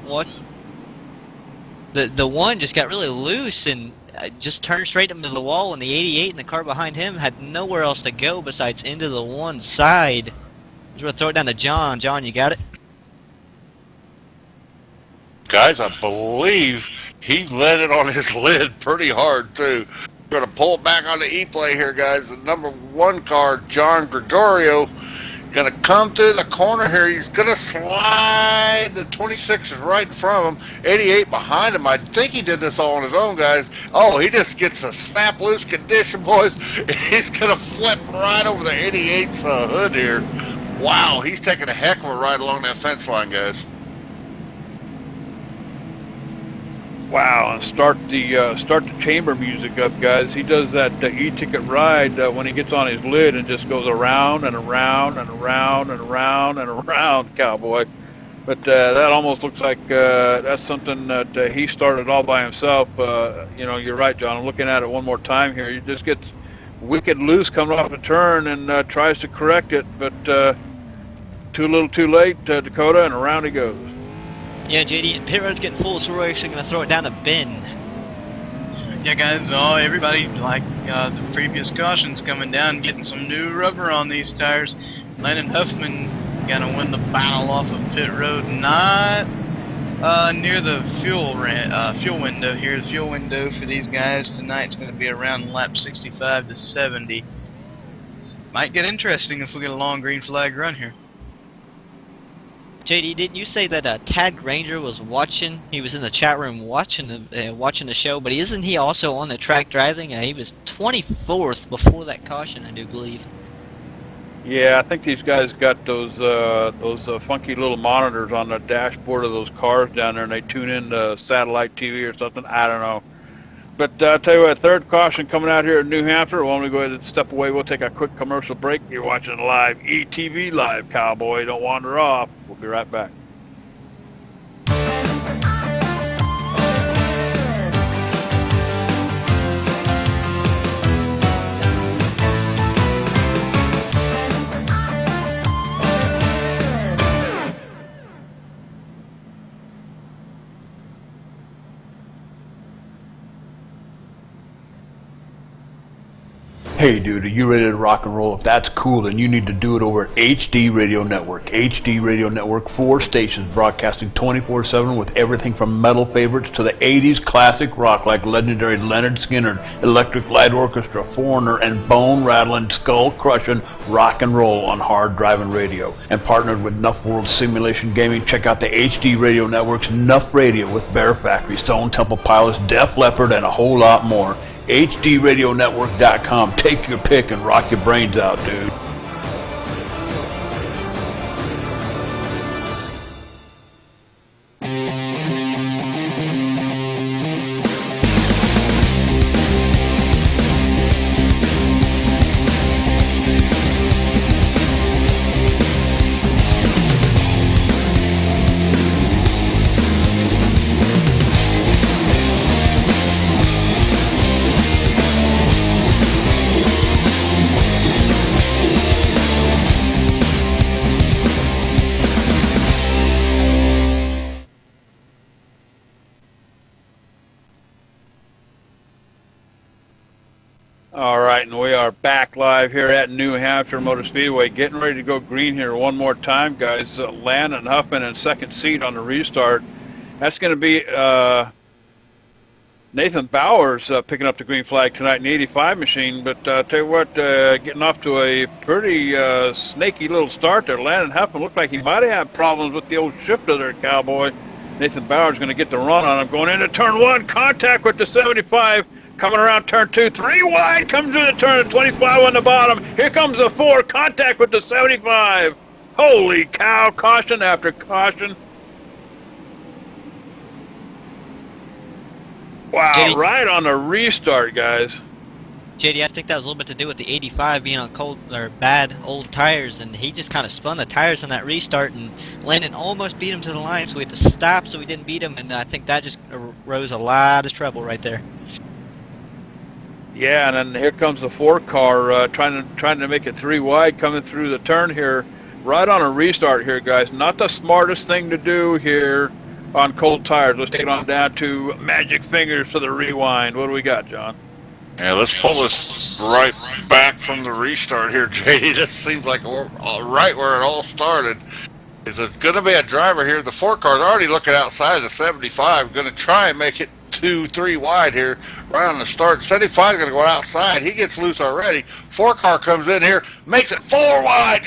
what the one just got really loose and just turned straight into the wall, and the 88 and the car behind him had nowhere else to go besides into the one side. I'm going to throw it down to John. John, you got it? Guys, I believe he let it on his lid pretty hard, too. Going to pull it back on the E-play here, guys. The number 1 car, John Gregorio, Gonna come through the corner here. He's gonna slide. The 26 is right in front of him. 88 behind him. I think he did this all on his own, guys. Oh, he just gets a snap loose condition, boys. He's gonna flip right over the 88's hood here. Wow, he's taking a heck of a ride along that fence line, guys. Wow, and start the chamber music up, guys. He does that e-ticket ride when he gets on his lid and just goes around and around and around and around and around, cowboy. But that almost looks like that's something that he started all by himself. You know, you're right, John. I'm looking at it one more time here. He just gets wicked loose coming off a turn and tries to correct it, but too little too late, Dakota, and around he goes. Yeah, JD, pit road's getting full, so we're actually going to throw it down the bin. Yeah, guys, everybody, like the previous cautions, coming down, getting some new rubber on these tires. Landon Huffman going to win the battle off of pit road, not near the fuel window here. The fuel window for these guys tonight is going to be around lap 65 to 70. Might get interesting if we get a long green flag run here. JD, didn't you say that Tad Granger was watching? He was in the chat room watching the show, but isn't he also on the track driving? He was 24th before that caution, I do believe. Yeah, I think these guys got those funky little monitors on the dashboard of those cars down there, and they tune in to satellite TV or something. I don't know. But I'll tell you what, third caution coming out here in New Hampshire. Why don't we go ahead and step away? We'll take a quick commercial break. You're watching live ETV Live, cowboy. Don't wander off. We'll be right back. Hey dude, are you ready to rock and roll? If that's cool, then you need to do it over at HD Radio Network. HD Radio Network, 4 stations broadcasting 24/7 with everything from metal favorites to the 80s classic rock like legendary Leonard Skinner, Electric Light Orchestra, Foreigner, and bone-rattling, skull-crushing rock and roll on hard driving radio. And partnered with Nuff World Simulation Gaming, check out the HD Radio Network's Nuff Radio with Bear Factory, Stone Temple Pilots, Def Leppard, and a whole lot more. HDRadionetwork.com. Take your pick and rock your brains out, dude. And we are back live here at New Hampshire Motor Speedway, getting ready to go green here one more time, guys. Landon Huffman in second seat on the restart. That's going to be Nathan Bowers picking up the green flag tonight in the 85 machine. But tell you what, getting off to a pretty snaky little start there. Landon Huffman looked like he might have had problems with the old shifter there, cowboy. Nathan Bowers going to get the run on him. Going into turn 1, contact with the 75. Coming around turn 2, 3 wide, comes to the turn, 25 on the bottom. Here comes the 4, contact with the 75. Holy cow, caution after caution. Wow, JD, right on the restart, guys. JD, I think that was a little bit to do with the 85 being on cold or bad old tires, and he just kind of spun the tires on that restart, and Landon almost beat him to the line, so we had to stop so we didn't beat him, and I think that just arose a lot of trouble right there. Yeah, and then here comes the 4 car trying to make it 3 wide coming through the turn here, right on a restart here, guys. Not the smartest thing to do here on cold tires. Let's take it on down to magic fingers for the rewind. What do we got, John? Yeah, let's pull this right back from the restart here, JD. This seems like right where it all started. is there's going to be a driver here. The 4 car's already looking outside the 75, going to try and make it 2-3 wide here right on the start. 75 is going to go outside. He gets loose already. 4 car comes in here, makes it 4 wide.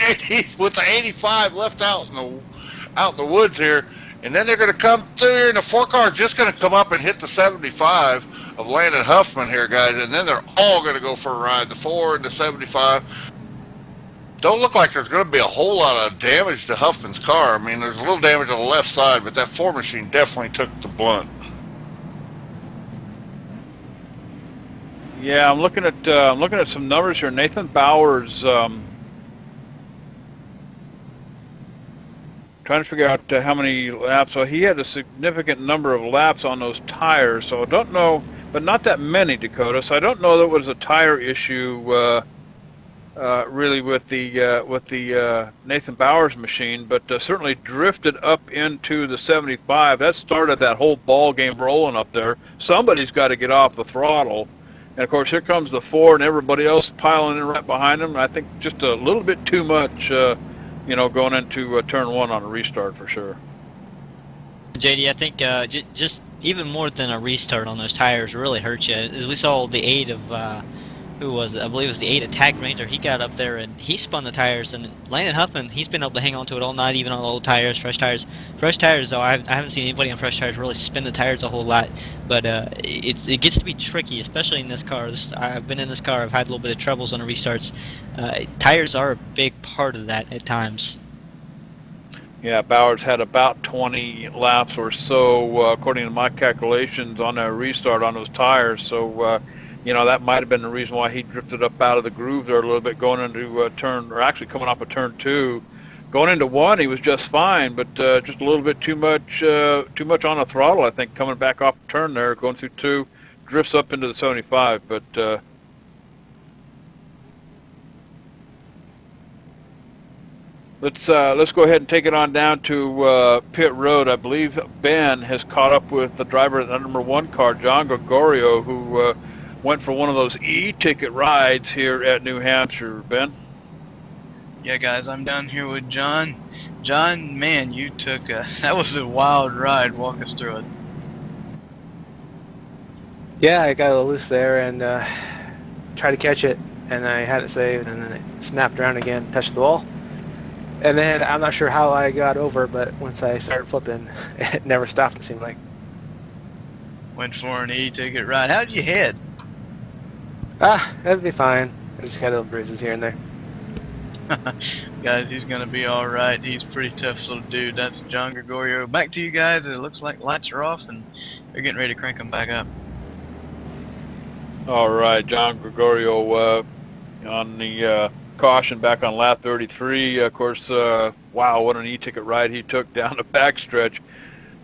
With the 85 left out in the woods here. And then they're going to come through here, and the 4 car is just going to come up and hit the 75 of Landon Huffman here, guys. And then they're all going to go for a ride, the 4 and the 75. Don't look like there's going to be a whole lot of damage to Huffman's car. I mean, there's a little damage on the left side, but that 4 machine definitely took the blunt. Yeah, I'm looking at some numbers here. Nathan Bowers, trying to figure out how many laps. So he had a significant number of laps on those tires. So I don't know, but not that many, Dakota. So I don't know that it was a tire issue really with the Nathan Bowers machine, but certainly drifted up into the 75. That started that whole ball game rolling up there. Somebody's got to get off the throttle. And of course, here comes the 4 and everybody else piling in right behind them. I think just a little bit too much, you know, going into turn 1 on a restart for sure. JD, I think just even more than a restart on those tires really hurt you. As we saw the 8 of, who was it? I believe it was the 8 Attack Ranger. He got up there and he spun the tires. And Landon Huffman, he's been able to hang on to it all night, even on old tires, fresh tires. Fresh tires, though, I haven't seen anybody on fresh tires really spin the tires a whole lot. But it gets to be tricky, especially in this car. I've been in this car. I've had a little bit of troubles on the restarts. Tires are a big part of that at times. Yeah, Bowers had about 20 laps or so, according to my calculations, on a restart on those tires. So, you know, that might have been the reason why he drifted up out of the groove there a little bit going into turn, or actually coming off of turn 2. Going into 1, he was just fine, but just a little bit too much on the throttle, I think, coming back off the turn there, going through 2, drifts up into the 75. But let's go ahead and take it on down to pit road. I believe Ben has caught up with the driver of the number 1 car, John Gregorio, who went for one of those e-ticket rides here at New Hampshire. Ben? Yeah, guys, I'm down here with John. John, man, you took that was a wild ride. Walk us through it. Yeah, I got a little loose there and tried to catch it, and I had it saved, and then it snapped around again, touched the wall. And then I'm not sure how I got over, but once I started flipping, it never stopped, it seemed like. Went for an e-ticket ride. How'd you head? That'd be fine. I just had little bruises here and there. Guys, he's going to be alright. He's a pretty tough little dude. That's John Gregorio. Back to you guys. It looks like lights are off and they're getting ready to crank them back up. Alright, John Gregorio on the caution back on lap 33. Of course, wow, what an e-ticket ride he took down the backstretch.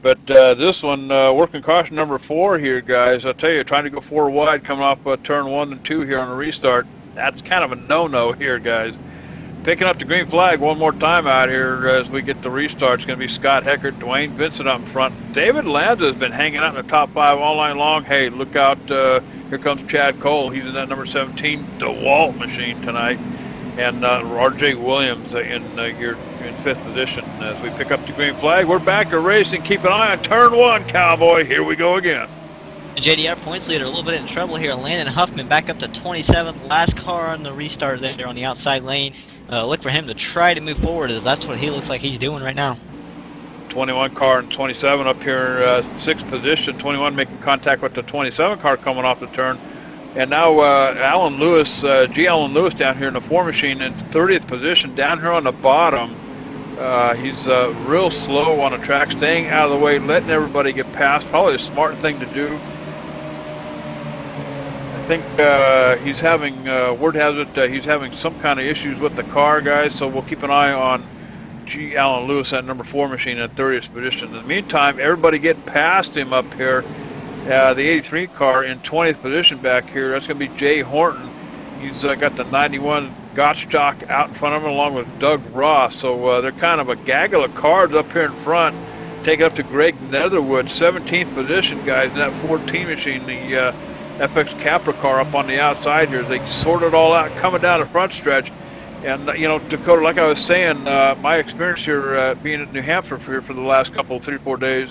But this one, working caution number 4 here, guys. I'll tell you, trying to go 4 wide coming off turn 1 and 2 here on a restart. That's kind of a no-no here, guys. Picking up the green flag one more time out here as we get the restart. It's going to be Scott Heckert, Dwayne Vincent up in front. David Lanza has been hanging out in the top 5 all night long. Hey, look out. Here comes Chad Cole. He's in that number 17 DeWalt machine tonight. And R.J. Williams in 5th position as we pick up the green flag. We're back to racing. Keep an eye on turn 1, Cowboy. Here we go again. JD, our points leader, a little bit in trouble here. Landon Huffman back up to 27th. Last car on the restart there on the outside lane. Look for him to try to move forward, as that's what he looks like he's doing right now. 21 car and 27 up here, 6th position. 21 making contact with the 27 car coming off the turn. And now Alan Lewis, G. Alan Lewis down here in the 4 machine in 30th position, down here on the bottom. He's real slow on the track, staying out of the way, letting everybody get past. Probably a smart thing to do. I think he's having, word has it, he's having some kind of issues with the car, guys, so we'll keep an eye on G. Alan Lewis at number 4 machine in 30th position. In the meantime, everybody get past him up here. The 83 car in 20th position back here. That's going to be Jay Horton. He's got the 91 Gottschalk out in front of him along with Doug Ross. So they're kind of a gaggle of cars up here in front. Take it up to Greg Netherwood, 17th position, guys, in that 14 machine. The FX Capra car up on the outside here. They sort it all out coming down the front stretch. And you know, Dakota, like I was saying, my experience here being at New Hampshire for the last couple, 3-4 days,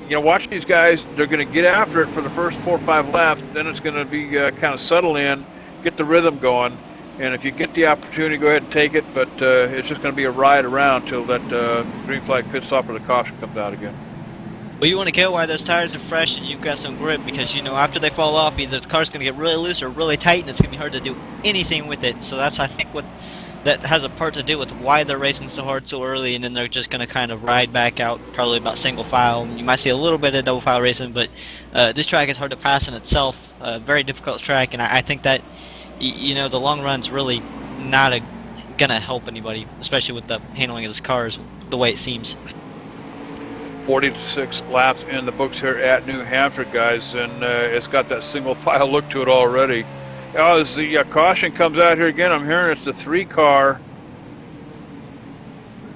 you know, watch these guys. They're going to get after it for the first 4 or 5 laps. Then it's going to be kind of settle in, get the rhythm going. And if you get the opportunity, go ahead and take it. But it's just going to be a ride around till that green flag pit stop or the caution comes out again. Well, you want to get while those tires are fresh and you've got some grip, because you know after they fall off, either the car's going to get really loose or really tight, and it's going to be hard to do anything with it. So that's, I think, what that has a part to do with why they're racing so hard so early, and then they're just going to kind of ride back out probably about single file. You might see a little bit of double file racing, but this track is hard to pass in itself. Very difficult track, and I think that you know the long run's really not going to help anybody, especially with the handling of this car, the way it seems. 46 laps in the books here at New Hampshire, guys, and it's got that single file look to it already. As the caution comes out here again, I'm hearing it's the 3 car.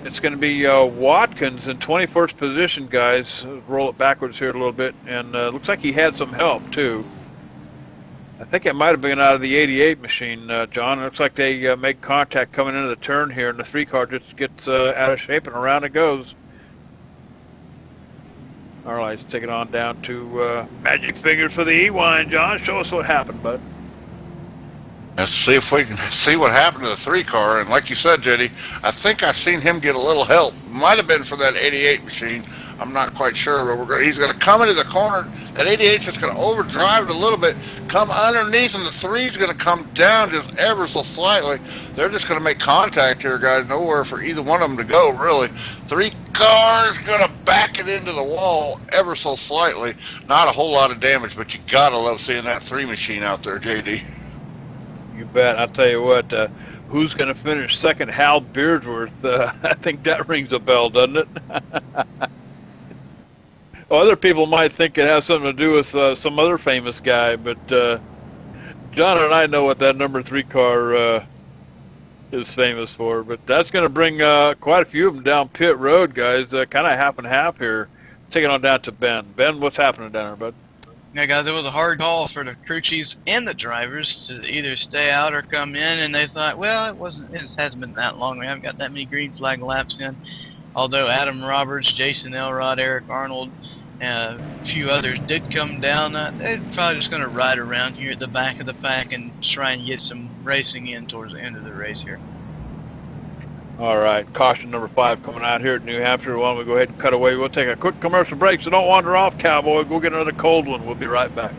It's going to be Watkins in 21st position, guys. Roll it backwards here a little bit, and looks like he had some help too. I think it might have been out of the 88 machine, John. It looks like they make contact coming into the turn here, and the 3 car just gets out of shape, and around it goes. All right, let's take it on down to Magic Fingers for the E-Wine. John, show us what happened, bud. Let's see if we can see what happened to the 3 car. And like you said, JD, I think I've seen him get a little help. Might have been for that 88 machine. I'm not quite sure, but he's going to come into the corner. That 88's just going to overdrive it a little bit, come underneath, and the 3's going to come down just ever so slightly. They're just going to make contact here, guys. Nowhere for either one of them to go, really. 3 cars going to back it into the wall ever so slightly. Not a whole lot of damage, but you got to love seeing that 3 machine out there, JD. You bet. I'll tell you what, who's going to finish second? Hal Beardsworth. I think that rings a bell, doesn't it? Well, other people might think it has something to do with some other famous guy, but John and I know what that number 3 car is famous for. But that's going to bring quite a few of them down pit road, guys. Kind of half and half here. Take it on down to Ben. Ben, what's happening down there, bud? Yeah, guys, it was a hard call for the crew chiefs and the drivers to either stay out or come in, and they thought, well, it hasn't been that long. We haven't got that many green flag laps in. Although Adam Roberts, Jason Elrod, Eric Arnold, and a few others did come down, they're probably just going to ride around here at the back of the pack and try and get some racing in towards the end of the race here. All right, caution number 5 coming out here at New Hampshire. Why don't we go ahead and cut away? We'll take a quick commercial break, so don't wander off, cowboy. We'll get another cold one. We'll be right back.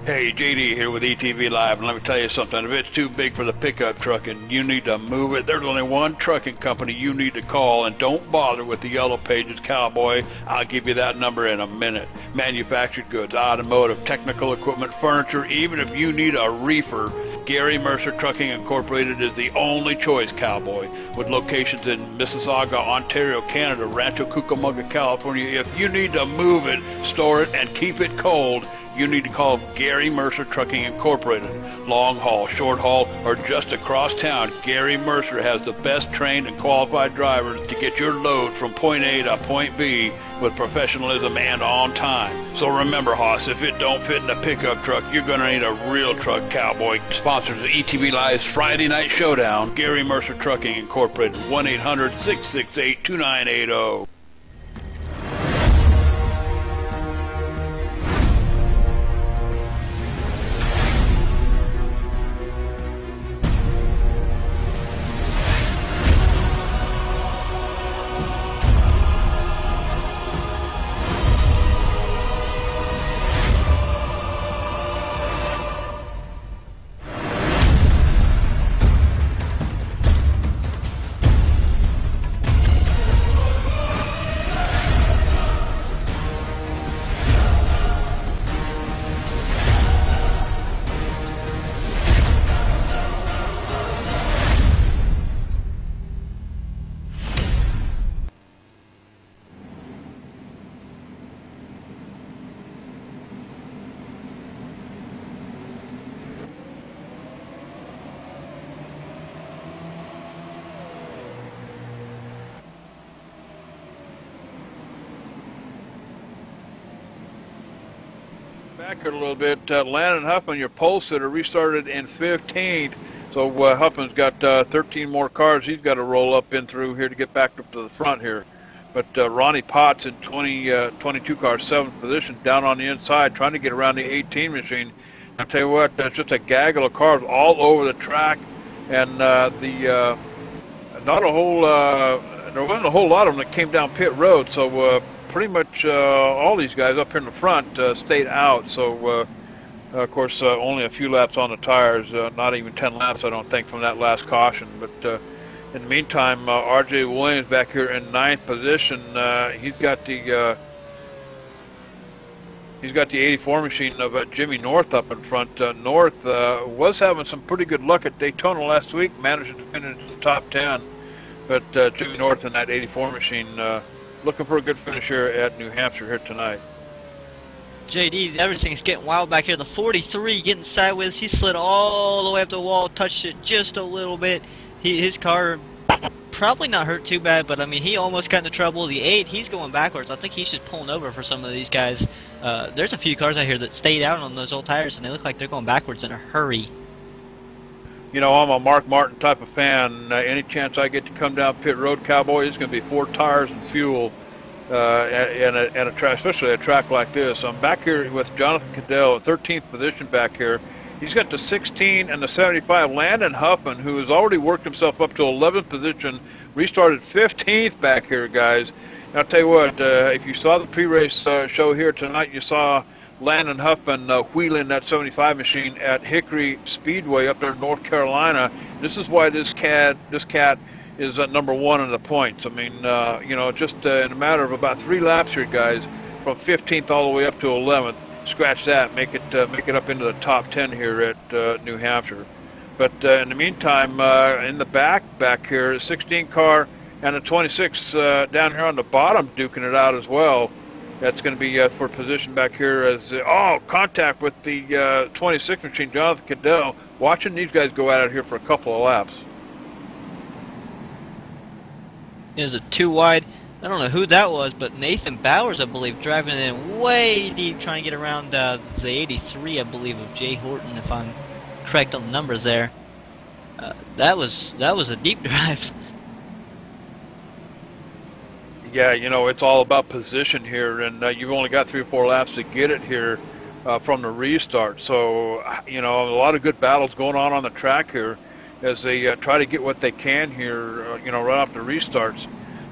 Hey, JD here with ETV Live, and let me tell you something. If it's too big for the pickup truck and you need to move it, there's only one trucking company you need to call, and don't bother with the Yellow Pages, cowboy. I'll give you that number in a minute. Manufactured goods, automotive, technical equipment, furniture, even if you need a reefer, Gary Mercer Trucking Incorporated is the only choice, cowboy. With locations in Mississauga, Ontario, Canada, Rancho Cucamonga, California, if you need to move it, store it, and keep it cold, you need to call Gary Mercer Trucking Incorporated. Long haul, short haul, or just across town, Gary Mercer has the best trained and qualified drivers to get your load from point A to point B with professionalism and on time. So remember, Hoss, if it don't fit in a pickup truck, you're going to need a real truck, cowboy. Sponsors of ETV Live's Friday Night Showdown, Gary Mercer Trucking Incorporated, 1-800-668-2980. back here a little bit. Landon Huffman, your pole sitter, restarted in 15th. So Huffman's got 13 more cars he's got to roll up in through here to get back up to the front here. But Ronnie Potts in 22 car, 7th position, down on the inside, trying to get around the 18 machine. I'll tell you what, it's just a gaggle of cars all over the track, and not a whole, there wasn't a whole lot of them that came down pit road. So pretty much all these guys up here in the front stayed out. So of course only a few laps on the tires, not even 10 laps I don't think from that last caution. But in the meantime, R.J. Williams back here in 9th position. He's got the 84 machine of Jimmy North up in front. North was having some pretty good luck at Daytona last week, managed to finish in the top 10. But Jimmy North in that 84 machine looking for a good finish here at New Hampshire here tonight. JD, everything's getting wild back here. The 43 getting sideways. He slid all the way up the wall, touched it just a little bit. His car probably not hurt too bad, but I mean, he almost got into trouble. The 8, he's going backwards. I think he's just pulling over for some of these guys. There's a few cars out here that stayed out on those old tires, and they look like they're going backwards in a hurry. You know, I'm a Mark Martin type of fan. Any chance I get to come down pit road, Cowboy, it's going to be 4 tires and fuel, and a track, especially a track like this. I'm back here with Jonathan Cadell, 13th position back here. He's got the 16 and the 75. Landon Huffman, who has already worked himself up to 11th position, restarted 15th back here, guys. And I'll tell you what, if you saw the pre-race show here tonight, you saw Landon Huffman wheeling that 75 machine at Hickory Speedway up there in North Carolina. This is why this cat is at number 1 in the points. I mean, you know, just in a matter of about 3 laps here, guys, from 15th all the way up to 11th. Scratch that, make it up into the top 10 here at New Hampshire. But in the meantime, in the back here, 16 car and a 26 down here on the bottom duking it out as well. That's going to be for position back here as contact with the 26 machine, Jonathan Cadell. Watching these guys go at it here for a couple of laps. Is it too wide? I don't know who that was, but Nathan Bowers, I believe, driving in way deep, trying to get around the 83, I believe, of Jay Horton, if I'm correct on the numbers there. That was a deep drive. Yeah, you know, it's all about position here, and you've only got 3 or 4 laps to get it here from the restart. So, you know, a lot of good battles going on the track here as they try to get what they can here, you know, right off the restarts.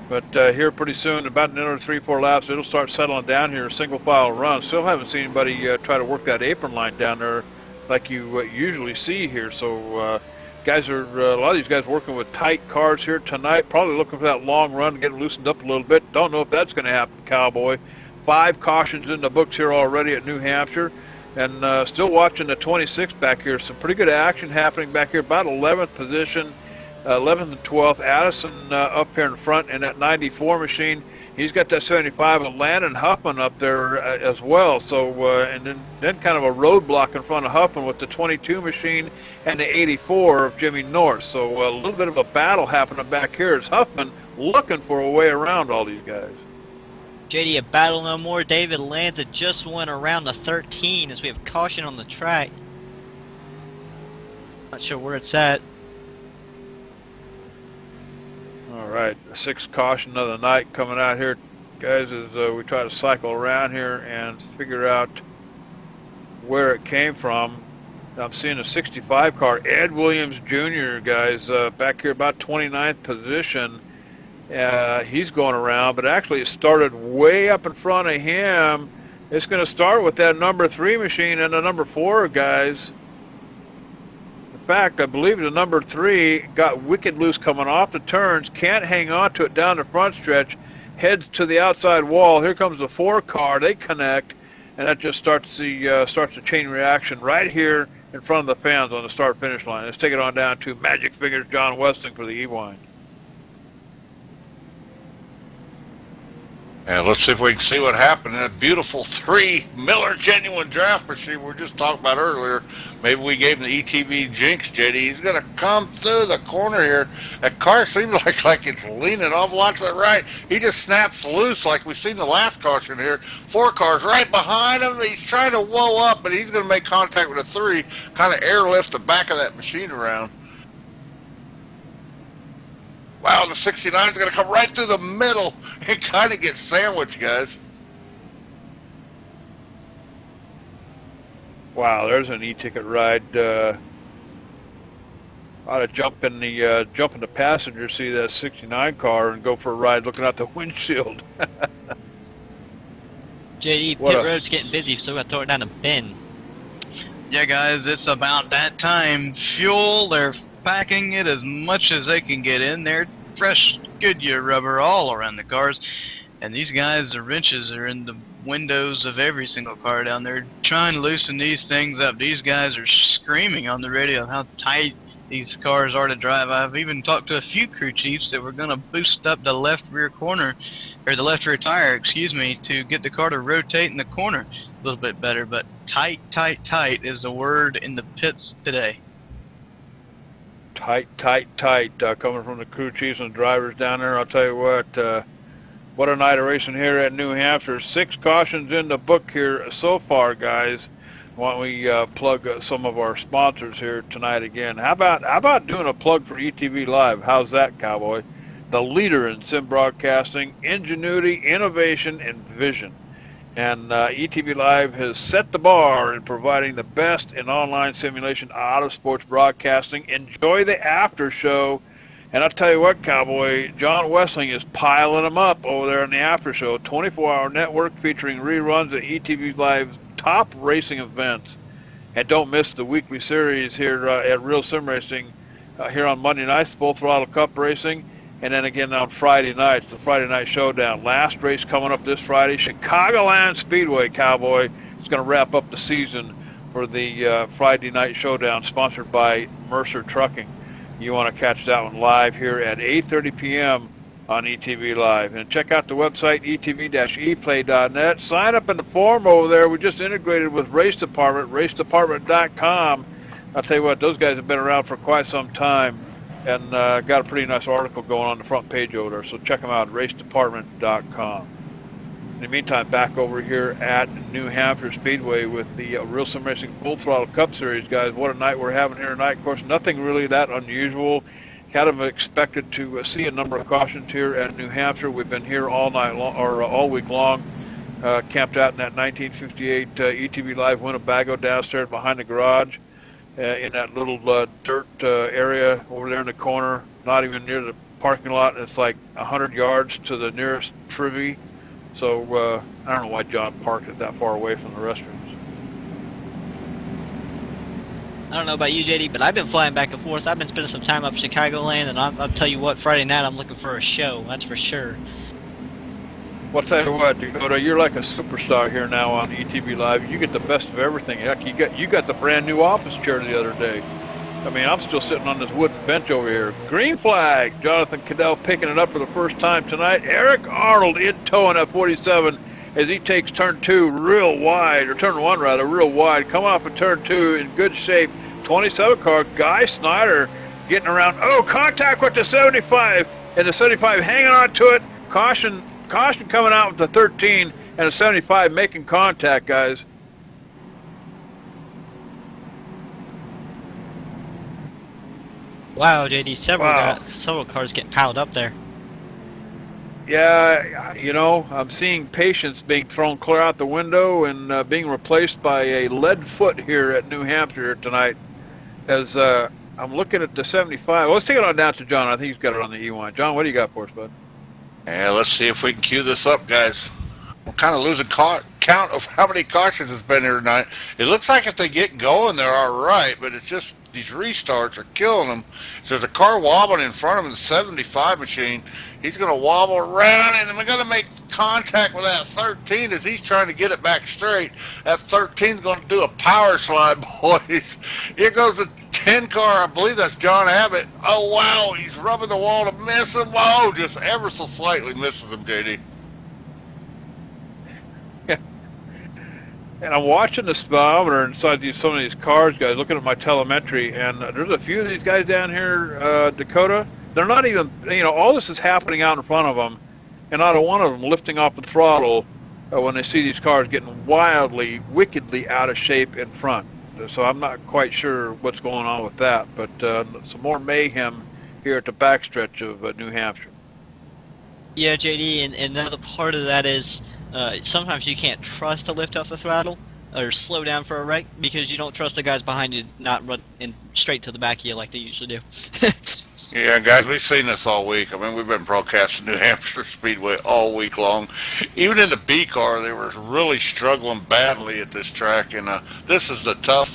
But here pretty soon, about another 3 or 4 laps, it'll start settling down here, a single file run. Still haven't seen anybody try to work that apron line down there like you usually see here. So guys are, a lot of these guys working with tight cars here tonight, probably looking for that long run, getting loosened up a little bit. Don't know if that's going to happen, Cowboy. 5 cautions in the books here already at New Hampshire. And still watching the 26 back here. Some pretty good action happening back here, about 11th position. 11th and 12th, Addison up here in front in that 94 machine. He's got that 75, and Landon Huffman up there as well. So, and then kind of a roadblock in front of Huffman with the 22 machine and the 84 of Jimmy North. So a little bit of a battle happening back here as Huffman looking for a way around all these guys. JD, a battle no more. David Lanza just went around the 13 as we have caution on the track. Not sure where it's at. All right, the 6th caution of the night coming out here, guys, as we try to cycle around here and figure out where it came from. I'm seeing a 65 car, Ed Williams Jr., guys, back here about 29th position. He's going around, but actually it started way up in front of him. It's going to start with that number 3 machine and the number 4 guys. In fact, I believe the number 3 got wicked loose coming off the turns, can't hang on to it down the front stretch, heads to the outside wall. Here comes the 4 car, they connect, and that just starts the chain reaction right here in front of the fans on the start-finish line. Let's take it on down to Magic Fingers John Weston for the E-Wine. And let's see if we can see what happened in that beautiful 3 Miller Genuine Draft Machine we were just talking about earlier. Maybe we gave him the ETV jinx, JD. He's going to come through the corner here. That car seems like it's leaning off a lot to the right. He just snaps loose like we've seen the last caution here. 4 cars right behind him. He's trying to whoa up, but he's going to make contact with a 3, kind of airlift the back of that machine around. Wow, the 69 is going to come right through the middle and kind of get sandwiched, guys. Wow, there's an e-ticket ride. Ought to jump in the passenger seat of that 69 car and go for a ride looking out the windshield. JD, pit road's getting busy, so we got to throw it down a bin. Yeah, guys, it's about that time. Fuel, they're packing it as much as they can get in there. Fresh Goodyear rubber all around the cars. And these guys, the wrenches are in the windows of every single car down there trying to loosen these things up. These guys are screaming on the radio how tight these cars are to drive. I've even talked to a few crew chiefs that were going to boost up the left rear corner, or the left rear tire, excuse me, to get the car to rotate in the corner a little bit better. But tight, tight, tight is the word in the pits today. Tight, tight, tight, coming from the crew chiefs and drivers down there. I'll tell you what a night of racing here at New Hampshire. 6 cautions in the book here so far, guys. Why don't we plug some of our sponsors here tonight again? How about doing a plug for ETV Live? How's that, Cowboy? The leader in sim broadcasting, ingenuity, innovation, and vision. And ETV Live has set the bar in providing the best in online simulation out of sports broadcasting. Enjoy the after show. And I'll tell you what, Cowboy, John Wessling is piling them up over there in the after show. 24-hour network featuring reruns of ETV Live's top racing events. And don't miss the weekly series here at Realsimracing here on Monday nights, Full Throttle Cup Racing. And then again on Friday nights, the Friday Night Showdown. Last race coming up this Friday, Chicagoland Speedway, Cowboy. It's going to wrap up the season for the Friday Night Showdown, sponsored by Mercer Trucking. You want to catch that one live here at 8:30 p.m. on ETV Live. And check out the website, etv-eplay.net. Sign up in the form over there. We just integrated with Race Department, racedepartment.com. I'll tell you what, those guys have been around for quite some time. And got a pretty nice article going on the front page over there, so check them out at racedepartment.com. In the meantime, back over here at New Hampshire Speedway with the Realsimracing Full Throttle Cup Series, guys. What a night we're having here tonight. Of course, nothing really that unusual. Kind of expected to see a number of cautions here at New Hampshire. We've been here all night long, or all week long, camped out in that 1958 ETV Live Winnebago downstairs behind the garage. In that little dirt area over there in the corner, not even near the parking lot. It's like 100 yards to the nearest privy. So I don't know why John parked it that far away from the restrooms. I don't know about you, JD, but I've been flying back and forth. I've been spending some time up Chicagoland, and I'll tell you what, Friday night I'm looking for a show, that's for sure. Well, I'll tell you what, Dakota, you're like a superstar here now on ETV Live. You get the best of everything. Heck, you got the brand new office chair the other day. I mean, I'm still sitting on this wooden bench over here. Green flag. Jonathan Cadell picking it up for the first time tonight. Eric Arnold in tow on that 47 as he takes turn 2 real wide, or turn 1 rather, real wide. Coming off of turn 2 in good shape. 27 car, Guy Snyder getting around. Oh, contact with the 75. And the 75 hanging on to it. Caution coming out with the 13 and a 75 making contact, guys. Wow, JD, several cars getting piled up there. Yeah, you know, I'm seeing patience being thrown clear out the window and being replaced by a lead foot here at New Hampshire tonight. As I'm looking at the 75. Well, let's take it on down to John. I think he's got it on the E1. John, what do you got for us, bud? Yeah, let's see if we can cue this up, guys. I'm kind of losing count of how many cautions it's been here tonight. It looks like if they get going, they're all right, but it's just these restarts are killing them. So there's a car wobbling in front of him, the 75 machine. He's going to wobble around, and we're going to make contact with that 13 as he's trying to get it back straight. That 13's going to do a power slide, boys. Here goes the 10 car. I believe that's John Abbott. Oh, wow. He's rubbing the wall to miss him. Oh, just ever so slightly misses him, JD. And I'm watching the speedometer inside some of these cars, guys, looking at my telemetry, and there's a few of these guys down here, Dakota. They're not even, all this is happening out in front of them, and not a one of them lifting off the throttle when they see these cars getting wildly, wickedly out of shape in front. So I'm not quite sure what's going on with that, but some more mayhem here at the backstretch of New Hampshire. Yeah, JD, and another part of that is sometimes you can't trust to lift off the throttle or slow down for a wreck because you don't trust the guys behind you not run in straight to the back of you like they usually do. Yeah, guys, we've seen this all week. I mean, we've been broadcasting New Hampshire Speedway all week long. Even in the B car, they were really struggling badly at this track, and this is the tough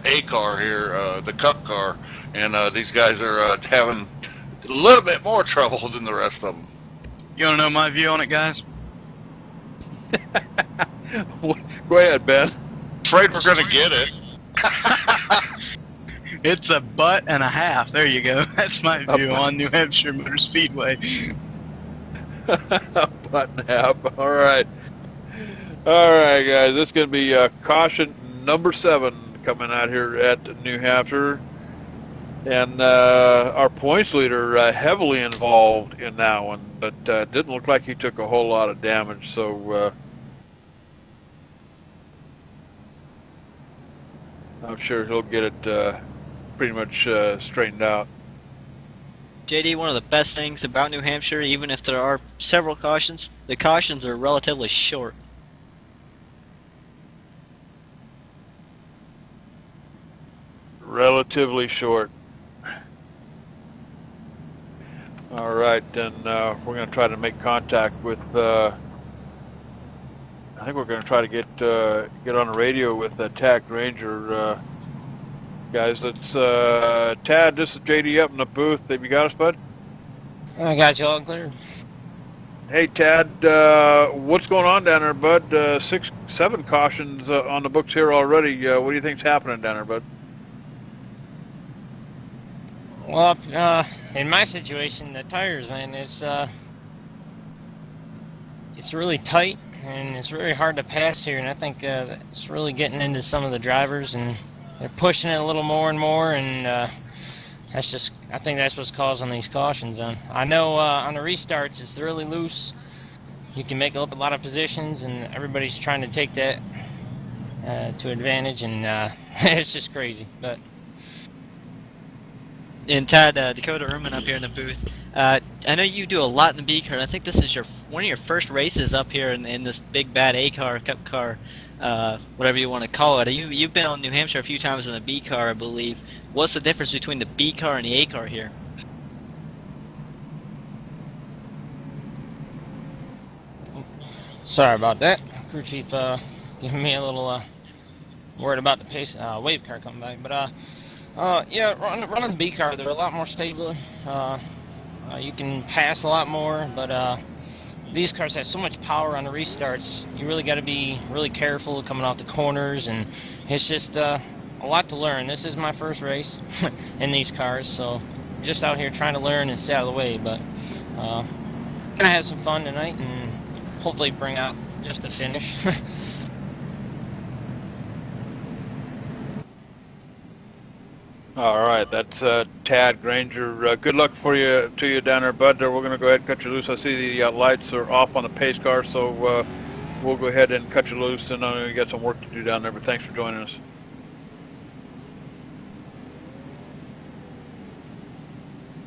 A car here, the Cup car, and these guys are having a little bit more trouble than the rest of them. You want to know my view on it, guys? Go ahead, Ben. Afraid we're going to get it. It's a butt and a half. There you go. That's my view on New Hampshire Motor Speedway. Butt and a half. All right. All right, guys. This is going to be caution number 7 coming out here at New Hampshire. And our points leader heavily involved in that one, but didn't look like he took a whole lot of damage. So I'm sure he'll get it pretty much straightened out. JD, one of the best things about New Hampshire, even if there are several cautions, the cautions are relatively short. Relatively short. All right, then we're going to try to make contact with. I think we're going to try to get on the radio with Tad Granger. Guys, that's Tad. This is JD up in the booth. Have you got us, bud? I got you all clear. Hey, Tad. What's going on down there, bud? 6, 7 cautions on the books here already. What do you think's happening down there, bud? Well, in my situation, the tires, man, it's really tight and it's really hard to pass here, and I think it's really getting into some of the drivers, and they're pushing it a little more and more, and I think that's what's causing these cautions. I know on the restarts it's really loose. You can make up a lot of positions, and everybody's trying to take that to advantage, and it's just crazy. But And Tad, Dakota Erman up here in the booth. I know you do a lot in the B car. I think this is one of your first races up here in this big bad A car, Cup car, whatever you want to call it. You've been on New Hampshire a few times in the B car, I believe. What's the difference between the B car and the A car here? sorry about that. Crew chief giving me a little word about the pace wave car coming back, but yeah, running the B car, they're a lot more stable. You can pass a lot more, but these cars have so much power on the restarts. You really got to be really careful coming off the corners, and it's just a lot to learn. This is my first race in these cars, so just out here trying to learn and stay out of the way. But gonna have some fun tonight, and hopefully bring out just the finish. All right, that's Tad Granger. Good luck to you down there, bud. We're going to go ahead and cut you loose. I see the lights are off on the pace car, so we'll go ahead and cut you loose. And I know you got some work to do down there, but thanks for joining us.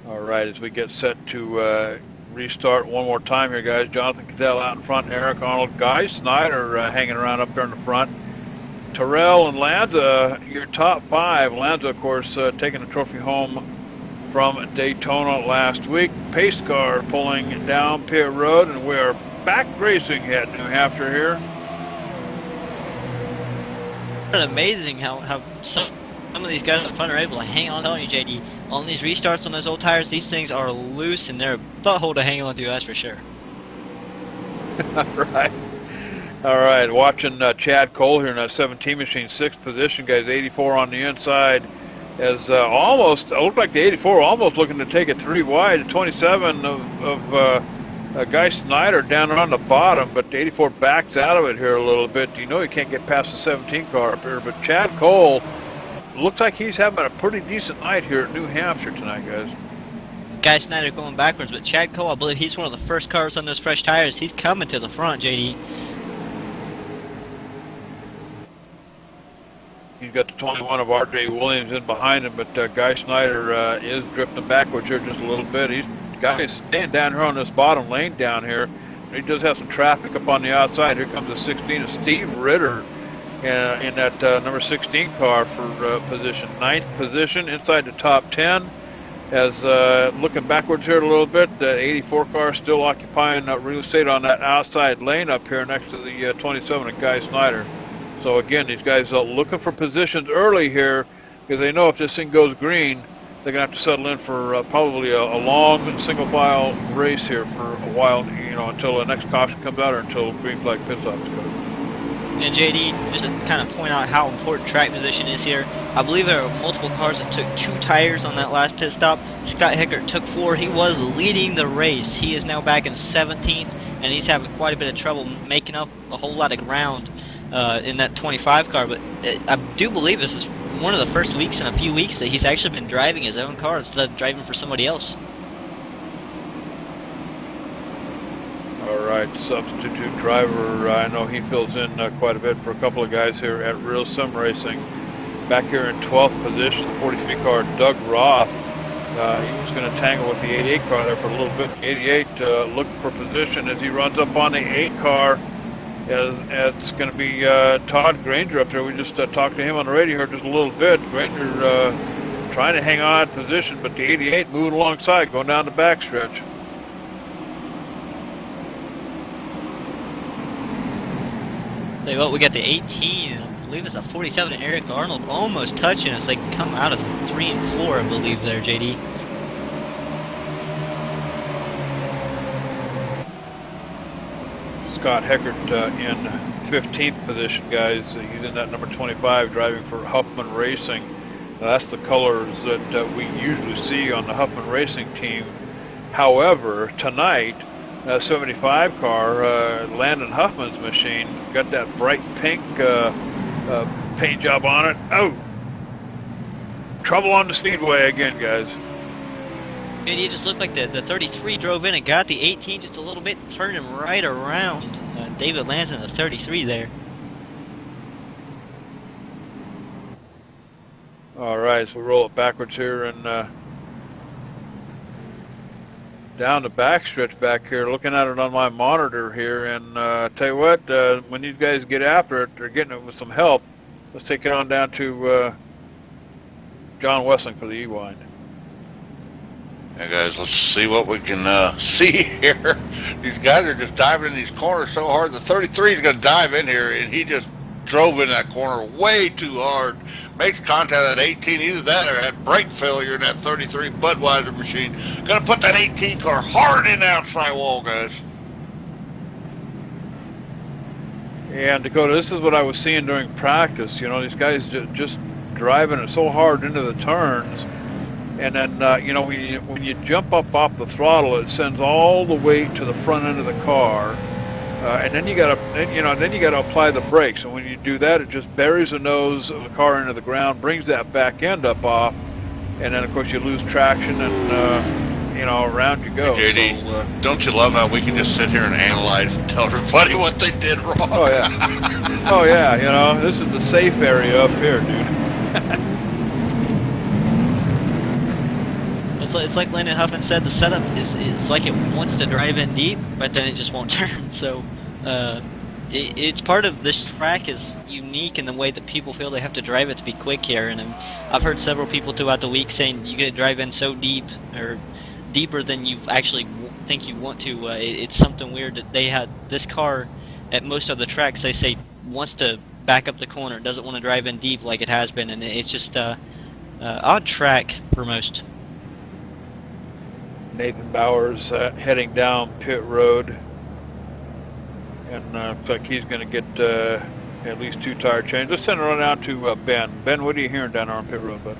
All right, as we get set to restart one more time here, guys. Jonathan Cadell out in front, Eric Arnold, Guy Snyder hanging around up there in the front. Terrell and Lanza, your top 5. Lanza, of course, taking the trophy home from Daytona last week. Pace car pulling down pit road, and we are back racing at New Hampshire here. It's amazing how some of these guys up front are able to hang on. I'm telling you, JD, on these restarts on those old tires, these things are loose, and they're a butthole to hang on to, that's for sure. All right, watching Chad Cole here in that 17 machine, 6th position, guys, 84 on the inside, as it looked like the 84 almost looking to take it 3 wide, 27 of Guy Snyder down on the bottom, but the 84 backs out of it here a little bit. You know he can't get past the 17 car up here, but Chad Cole looks like he's having a pretty decent night here at New Hampshire tonight, guys. Guy Snyder going backwards, but Chad Cole, I believe he's one of the first cars on those fresh tires. He's coming to the front, JD. He's got the 21 of R.J. Williams in behind him, but Guy Snyder is drifting backwards here just a little bit. Guy's staying down here on this bottom lane down here. He does have some traffic up on the outside. Here comes the 16 of Steve Ritter in that number 16 car for position. 9th position inside the top 10. As looking backwards here a little bit, the 84 car still occupying real estate on that outside lane up here next to the 27 of Guy Snyder. So again, these guys are looking for positions early here because they know if this thing goes green, they're going to have to settle in for probably a long single file race here for a while, you know, until the next caution comes out or until green flag pit stops go. And JD, just to kind of point out how important track position is here, I believe there are multiple cars that took 2 tires on that last pit stop. Scott Heckert took 4. He was leading the race. He is now back in 17th, and he's having quite a bit of trouble making up a whole lot of ground in that 25 car. But I do believe this is one of the first weeks in a few weeks that he's actually been driving his own car instead of driving for somebody else. Alright, substitute driver, I know he fills in quite a bit for a couple of guys here at Realsimracing. Back here in 12th position, the 43 car, Doug Roth. He was going to tangle with the 88 car there for a little bit. 88 looking for position as he runs up on the 8 car. It's going to be Todd Granger up there. We just talked to him on the radio here just a little bit. Granger trying to hang on position, but the 88 moving alongside, going down the backstretch. Tell you what, we got the 18, and I believe it's a 47 Eric Arnold almost touching us. They come out of 3 and 4, I believe, there, JD. Scott Heckert in 15th position, guys. He's in that number 25, driving for Huffman Racing. Now, that's the colors that we usually see on the Huffman Racing team. However, tonight, 75 car, Landon Huffman's machine, got that bright pink paint job on it. Oh! Trouble on the speedway again, guys. And it just looked like the 33 drove in and got the 18 just a little bit, turned him right around. David lands in the 33 there. Alright, so we roll it backwards here and down the backstretch back here, looking at it on my monitor here, and tell you what, when these guys get after it, they're getting it with some help. Let's take it on down to John Wessling for the E-Wind. Yeah, guys, let's see what we can see here. These guys are just diving in these corners so hard. The 33 is going to dive in here, and he just drove in that corner way too hard. Makes contact at 18, either that or had brake failure in that 33 Budweiser machine. Gonna put that 18 car hard in the outside wall, guys. And Dakota, this is what I was seeing during practice. You know, these guys just driving it so hard into the turns, and then you know, when you jump up off the throttle, it sends all the weight to the front end of the car. And then you gotta apply the brakes, and when you do that, it just buries the nose of the car into the ground, brings that back end up off, and then of course you lose traction, and you know, around you go. Hey, JD, so, don't you love how we can just sit here and analyze and tell everybody what they did wrong? Oh yeah, oh yeah, you know, this is the safe area up here, dude. It's like Landon Huffman said, the setup is like it wants to drive in deep, but then it just won't turn. So it's part of this track is unique in the way that people feel they have to drive it to be quick here. And I've heard several people throughout the week saying you got to drive in so deep or deeper than you actually think you want to. It's something weird that they had this car at most of the tracks. They say wants to back up the corner, doesn't want to drive in deep like it has been, and it's just odd track for most. Nathan Bowers heading down pit road, and looks like he's going to get at least 2 tire changes. Let's send it on out to Ben. Ben, what are you hearing down there on pit road, bud?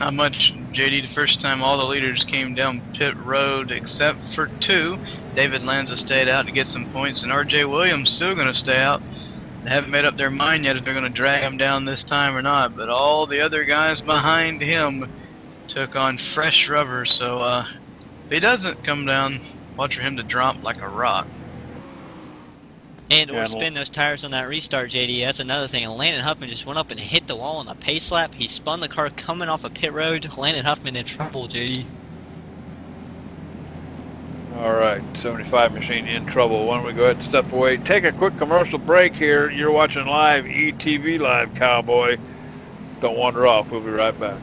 Not much, JD. The first time all the leaders came down pit road except for 2. David Lanza stayed out to get some points, and RJ Williams still going to stay out. They haven't made up their mind yet if they're going to drag him down this time or not, but all the other guys behind him took on fresh rubber, so if he doesn't come down, watch for him to drop like a rock. And or spin those tires on that restart, JD. That's another thing. And Landon Huffman just went up and hit the wall on a pace lap. He spun the car coming off a pit road. Landon Huffman in trouble, JD. All right, 75 machine in trouble. Why don't we go ahead and step away? Take a quick commercial break here. You're watching live, ETV Live, Cowboy. Don't wander off. We'll be right back.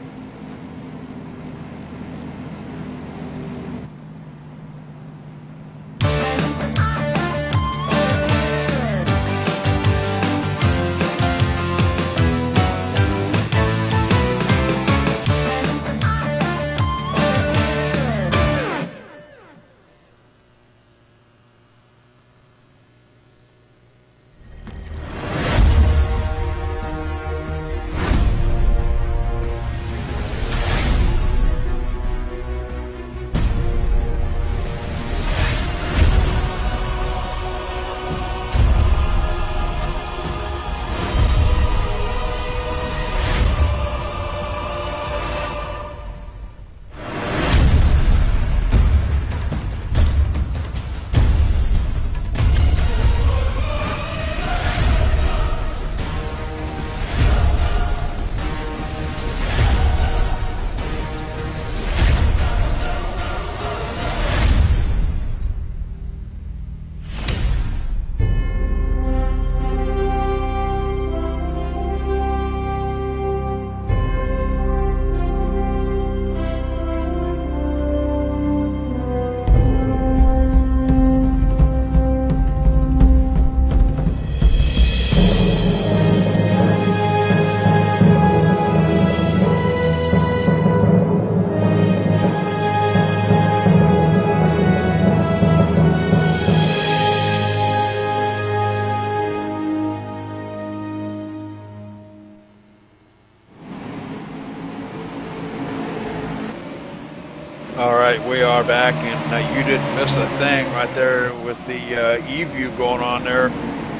We are back, and you didn't miss a thing right there with the E-view going on there.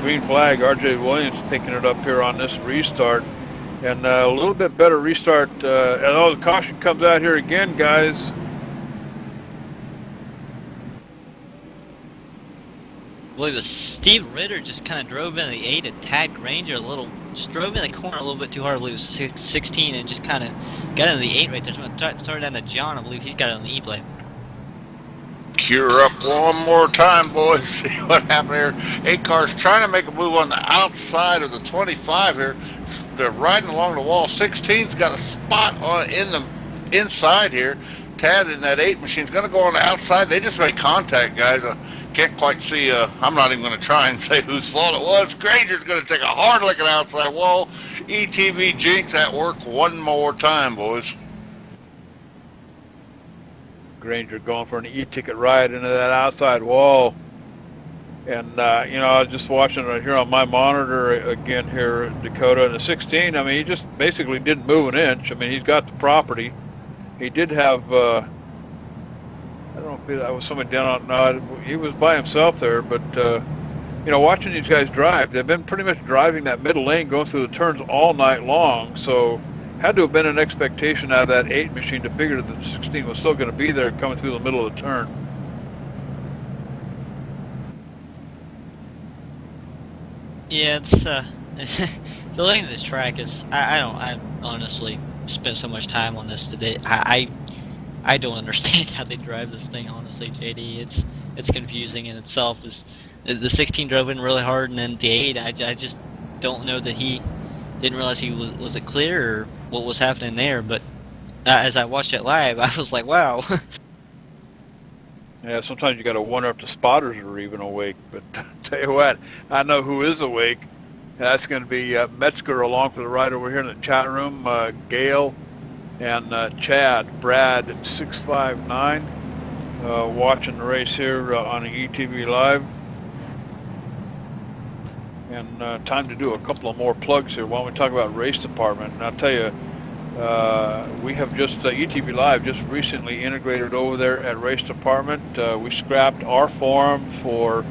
Green flag, RJ Williams picking it up here on this restart, and a little bit better restart. And the caution comes out here again, guys. I believe Steve Ritter just kind of drove in the 8 and tagged Granger a little, just drove in the corner a little bit too hard. I believe it was 16 and just kind of got into the 8 right there. So I'm going to throw it down to John. I believe he's got it on the E-blade. Cure up one more time, boys. See what happened here. 8 cars trying to make a move on the outside of the 25 here. They're riding along the wall. 16's got a spot on in the inside here. Tad in that 8 machine's going to go on the outside. They just made contact, guys. Can't quite see. I'm not even going to try and say whose fault it was. Granger's going to take a hard look at the outside wall. ETV jinx at work one more time, boys. Granger going for an E-ticket ride into that outside wall. And, you know, I was just watching right here on my monitor again here, Dakota. And the 16, I mean, he just basically didn't move an inch. I mean, he's got the property. He did have, I don't know if that was somebody down on, no, he was by himself there. But, you know, watching these guys drive, they've been pretty much driving that middle lane, going through the turns all night long. So, had to have been an expectation out of that 8 machine to figure that the 16 was still going to be there coming through the middle of the turn. Yeah, it's the lane of this track is. I honestly spent so much time on this today. I don't understand how they drive this thing. Honestly, JD, it's confusing in itself. The 16 drove in really hard, and then the 8. I just don't know that he didn't realize he was it clear or what was happening there. But as I watched it live, I was like, wow. Yeah, sometimes you got to wonder if the spotters are even awake. But tell you what, I know who is awake. That's going to be Metzger along for the ride over here in the chat room. Gail and Chad, Brad at 659, watching the race here on the ETV Live. And time to do a couple of more plugs here. Why don't we talk about race department? And I'll tell you, We have just, ETV Live just recently integrated over there at Race Department. We scrapped our forum for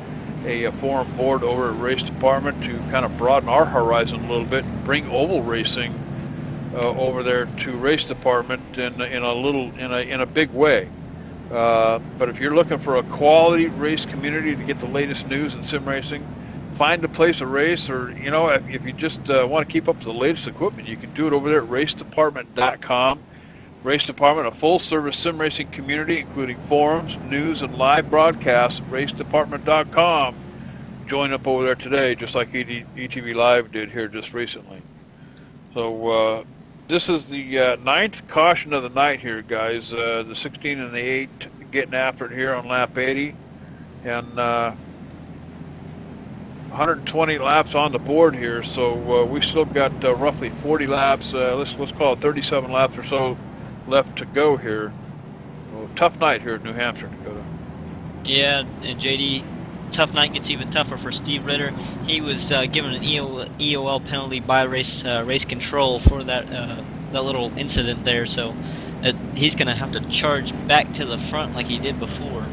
a forum board over at Race Department to kind of broaden our horizon a little bit, bring oval racing over there to Race Department in a big way. But if you're looking for a quality race community to get the latest news in sim racing, find a place to race, or you know, if you just want to keep up to the latest equipment, you can do it over there at racedepartment.com. Race Department, a full-service sim racing community, including forums, news, and live broadcasts. Racedepartment.com. Join up over there today, just like ETV Live did here just recently. So this is the 9th caution of the night here, guys. The 16 and the 8 getting after it here on lap 80, and 120 laps on the board here, so we still got roughly 40 laps. Let's call it 37 laps or so left to go here. Well, tough night here in New Hampshire, Dakota. Yeah, and JD, tough night gets even tougher for Steve Ritter. He was given an EOL penalty by race control for that little incident there, so he's going to have to charge back to the front like he did before.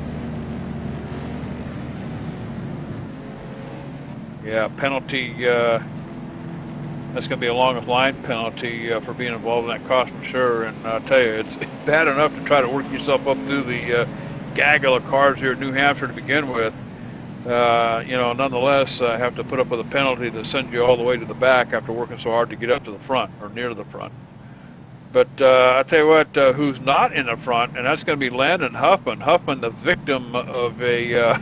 Yeah, penalty, that's going to be a long-line penalty for being involved in that caution, for sure. And I'll tell you, it's bad enough to try to work yourself up through the gaggle of cars here in New Hampshire to begin with. You know, nonetheless, have to put up with a penalty that sends you all the way to the back after working so hard to get up to the front, or near to the front. But I'll tell you what, who's not in the front, and that's going to be Landon Huffman. Huffman, the victim of a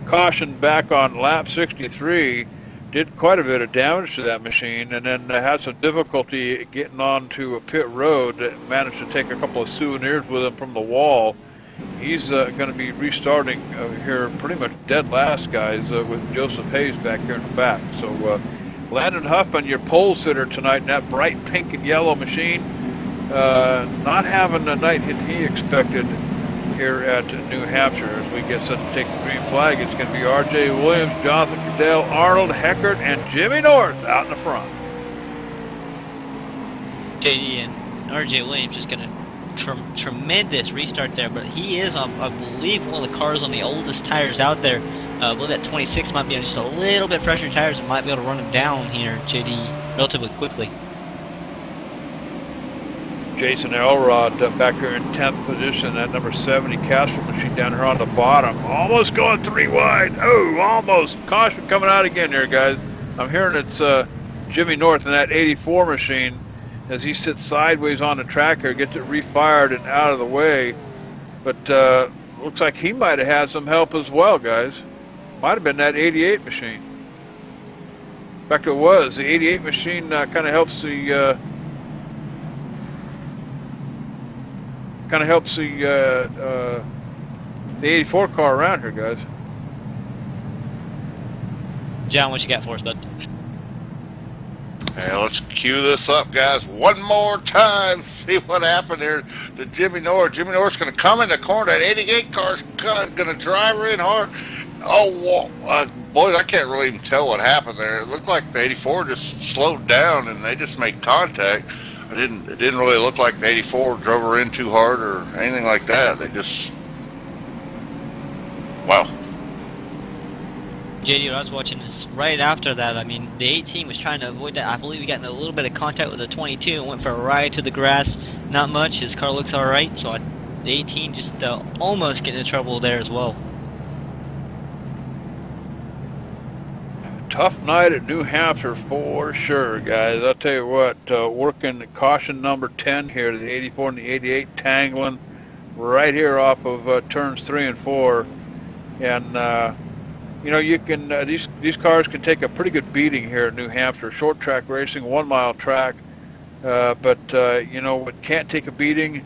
caution back on lap 63, did quite a bit of damage to that machine, and then had some difficulty getting onto a pit road. Managed to take a couple of souvenirs with him from the wall. He's going to be restarting here pretty much dead last, guys, with Joseph Hayes back here in the back. So Landon Huffman, your pole sitter tonight in that bright pink and yellow machine, not having the night he expected here at New Hampshire. As we get set to take the green flag, it's going to be R.J. Williams, Jonathan Cadell, Arnold Heckert, and Jimmy North out in the front. JD and R.J. Williams just going to tremendous restart there, but he is on, I believe, one of the cars on the oldest tires out there. I believe that 26 might be on just a little bit fresher tires and might be able to run him down here, JD, relatively quickly. Jason Elrod back here in 10th position, that number 70 Castro machine down here on the bottom. Almost going 3 wide. Oh, almost. Caution coming out again here, guys. I'm hearing it's Jimmy North in that 84 machine as he sits sideways on the track here, gets it refired and out of the way. But looks like he might have had some help as well, guys. Might have been that 88 machine. In fact, it was. The 88 machine kind of helps the the 84 car around here, guys. John, what you got for us, bud? Hey, let's cue this up, guys, one more time. See what happened here to Jimmy North. Jimmy North's going to come in the corner. That 88 car's going to drive her in hard. Oh, boys, I can't really even tell what happened there. It looked like the 84 just slowed down, and they just made contact. It didn't really look like the 84 drove her in too hard or anything like that. They just, wow. JD, when I was watching this right after that, I mean, the 18 was trying to avoid that. I believe he got in a little bit of contact with the 22 and went for a ride to the grass. Not much. His car looks all right. So the 18 just almost getting in trouble there as well. Tough night at New Hampshire for sure, guys. I'll tell you what, working caution number 10 here, the 84 and the 88 tangling right here off of turns 3 and 4. And, you know, you can these cars can take a pretty good beating here at New Hampshire. Short track racing, 1 mile track. But, you know, what can't take a beating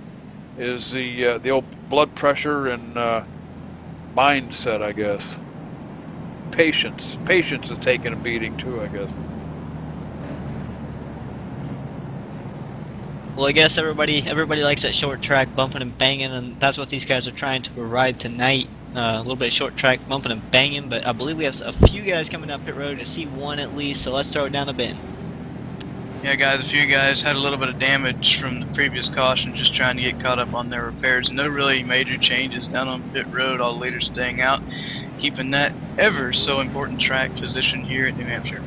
is the old blood pressure and mindset, I guess. Patience is taking a beating too, I guess. Well, I guess everybody likes that short track bumping and banging, and that's what these guys are trying to provide tonight. A little bit of short track bumping and banging, but I believe we have a few guys coming up pit road to see one at least, so let's throw it down a bit. Yeah, guys, a few guys had a little bit of damage from the previous caution, just trying to get caught up on their repairs. No really major changes down on pit road, all the leaders staying out, keeping that ever so important track position here at New Hampshire.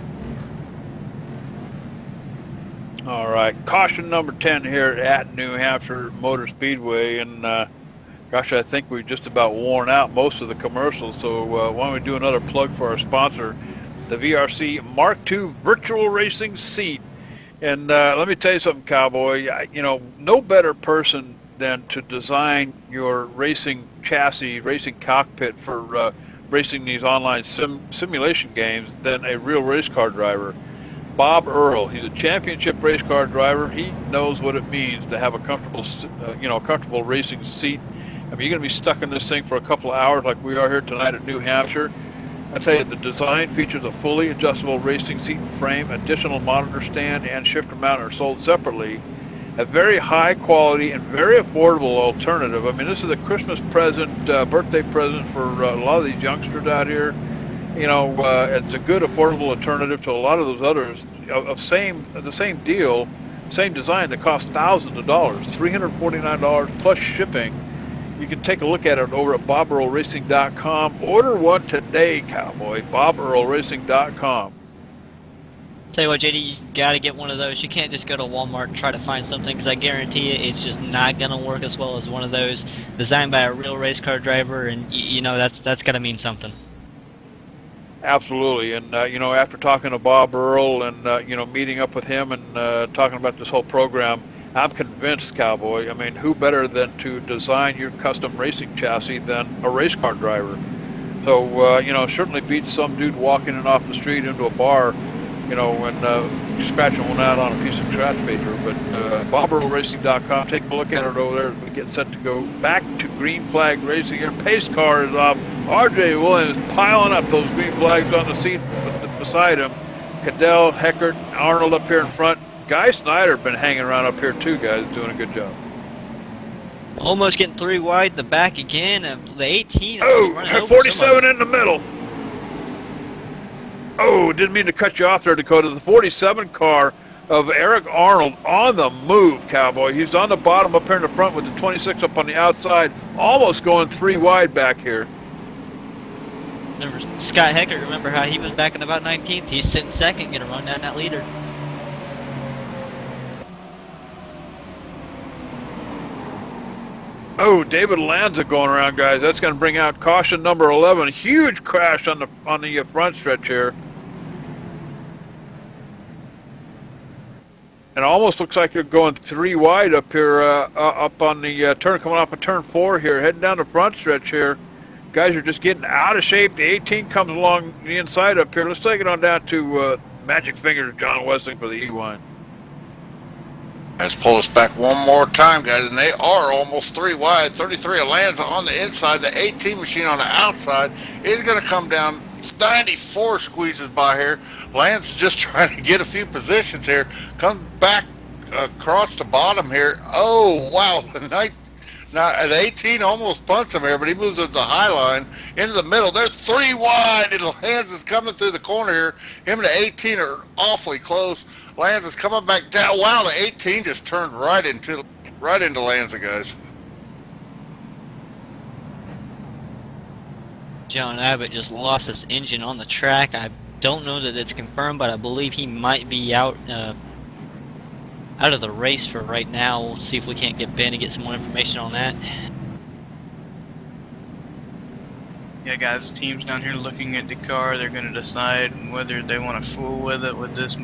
All right, caution number 10 here at New Hampshire Motor Speedway, and gosh, I think we've just about worn out most of the commercials, so why don't we do another plug for our sponsor, the VRC Mark II Virtual Racing Seat. And let me tell you something, Cowboy, you know, no better person than to design your racing chassis, racing cockpit for racing these online simulation games than a real race car driver. Bob Earl, he's a championship race car driver. He knows what it means to have a comfortable, comfortable racing seat. I mean, you're going to be stuck in this thing for a couple of hours like we are here tonight at New Hampshire. I tell you, the design features a fully adjustable racing seat and frame. Additional monitor stand and shifter mount are sold separately. A very high quality and very affordable alternative. I mean, this is a Christmas present, birthday present for a lot of these youngsters out here. You know, it's a good affordable alternative to a lot of those others of the same deal, same design that costs thousands of dollars, $349 plus shipping. You can take a look at it over at BobEarlRacing.com. Order one today, Cowboy. BobEarlRacing.com. Tell you what, JD, you got to get one of those. You can't just go to Walmart and try to find something, because I guarantee you it's just not going to work as well as one of those designed by a real race car driver, and you know that's got to mean something. Absolutely, and you know, after talking to Bob Earl and you know, meeting up with him and talking about this whole program, I'm convinced, Cowboy. I mean, who better than to design your custom racing chassis than a race car driver? So you know, certainly beats some dude walking in off the street into a bar, you know, and scratching one out on a piece of scratch paper. But BobEarlRacing.com, take a look at it over there as we get set to go back to green flag racing here. Pace car is off. R.J. Williams piling up those green flags on the seat beside him. Cadell, Heckert, Arnold up here in front. Guy Snyder been hanging around up here too, guys, doing a good job. Almost getting 3 wide, the back again, the 18. Oh, 47 in the middle. Oh, didn't mean to cut you off there, Dakota. The 47 car of Eric Arnold on the move, Cowboy. He's on the bottom up here in the front with the 26 up on the outside, almost going 3 wide back here. Remember Scott Heckert, remember how he was back in about 19th? He's sitting second, gonna run down that leader. Oh, David Lanza going around, guys. That's going to bring out caution number 11. Huge crash on the front stretch here. And it almost looks like you're going 3 wide up here, up on the turn, coming off of turn 4 here, heading down the front stretch here. Guys are just getting out of shape. The 18 comes along the inside up here. Let's take it on down to Magic Fingers, John Westing for the E1. Let's pull us back one more time, guys, and they are almost 3 wide. 33 of Lanza on the inside. The 18 machine on the outside is going to come down. 94 squeezes by here. Lanza's just trying to get a few positions here. Comes back across the bottom here. Oh, wow. Now, the 18 almost punts him here, but he moves up the high line into the middle. They're 3 wide, and Lanza's coming through the corner here. Him and the 18 are awfully close. Lanza's coming back down. Wow, the 18 just turned right into Lanza, guys. John Abbott just lost his engine on the track. I don't know that it's confirmed, but I believe he might be out of the race for right now. We'll see if we can't get Ben to get some more information on that. Yeah, guys, the team's down here looking at the car. They're going to decide whether they want to fool with it with this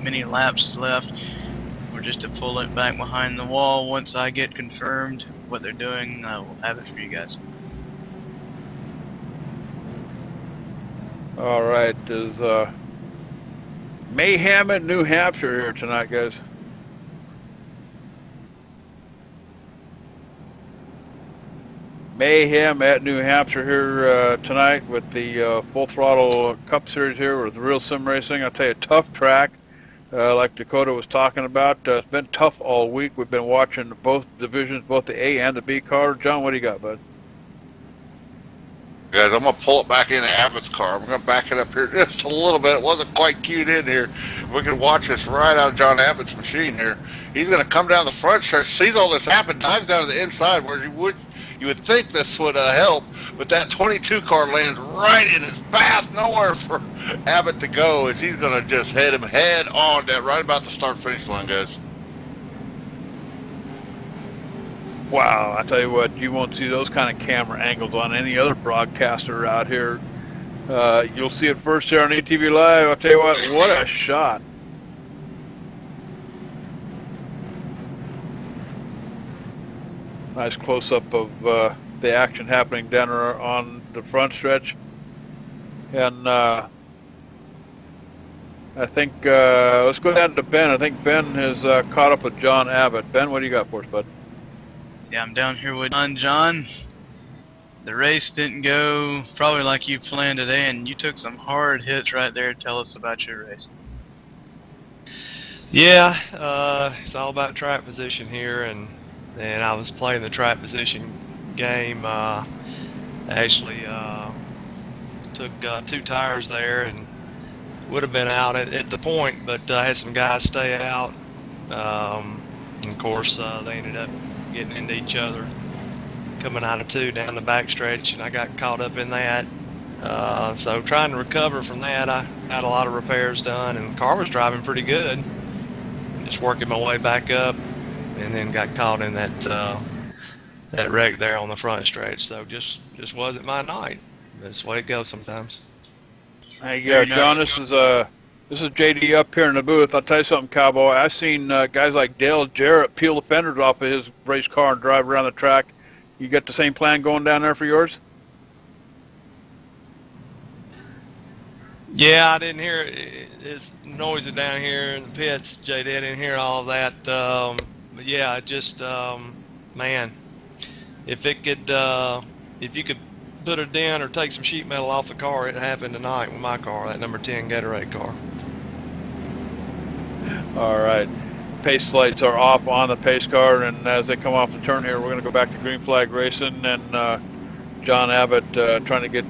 many laps left, or just to pull it back behind the wall. Once I get confirmed what they're doing, I will have it for you guys. All right, there's mayhem in New Hampshire here tonight, guys. Mayhem at New Hampshire here tonight with the Full Throttle Cup Series here with Realsimracing. I'll tell you, tough track, like Dakota was talking about. It's been tough all week. We've been watching both divisions, both the A and the B car. John, what do you got, bud? Guys, I'm going to pull it back into Abbott's car. I'm going to back it up here just a little bit. It wasn't quite queued in here. We can watch this right out of John Abbott's machine here. He's going to come down the front stretch, sees all this happen, dives down to the inside where you would think this would help, but that 22 car lands right in his path, nowhere for Abbott to go, as he's going to just hit him head on down right about the start-finish line, guys. Wow, I tell you what, you won't see those kind of camera angles on any other broadcaster out here. You'll see it first here on ATV Live. I'll tell you what a shot. Nice close-up of the action happening down on the front stretch. And I think, let's go down to Ben. I think Ben has caught up with John Abbott. Ben, what do you got for us, bud? Yeah, I'm down here with John. The race didn't go probably like you planned today, and you took some hard hits right there. Tell us about your race. Yeah, it's all about track position here, and I was playing the track position game. Actually took 2 tires there and would have been out at the point, but I had some guys stay out. And of course, they ended up getting into each other coming out of 2 down the back stretch, and I got caught up in that. So trying to recover from that, I had a lot of repairs done, and the car was driving pretty good. Just working my way back up, and then got caught in that wreck there on the front stretch. So just wasn't my night. That's the way it goes sometimes. Hey, John, this is JD up here in the booth. I'll tell you something, Cowboy. I've seen guys like Dale Jarrett peel the fenders off of his race car and drive around the track. You got the same plan going down there for yours? Yeah, I didn't hear it. It's noisy down here in the pits, JD. I didn't hear all of that. But yeah, just man, if you could put a dent or take some sheet metal off the car, it happened tonight with my car, that number 10 Gatorade car. All right. Pace lights are off on the pace car, and as they come off the turn here, we're going to go back to green flag racing, and John Abbott trying to get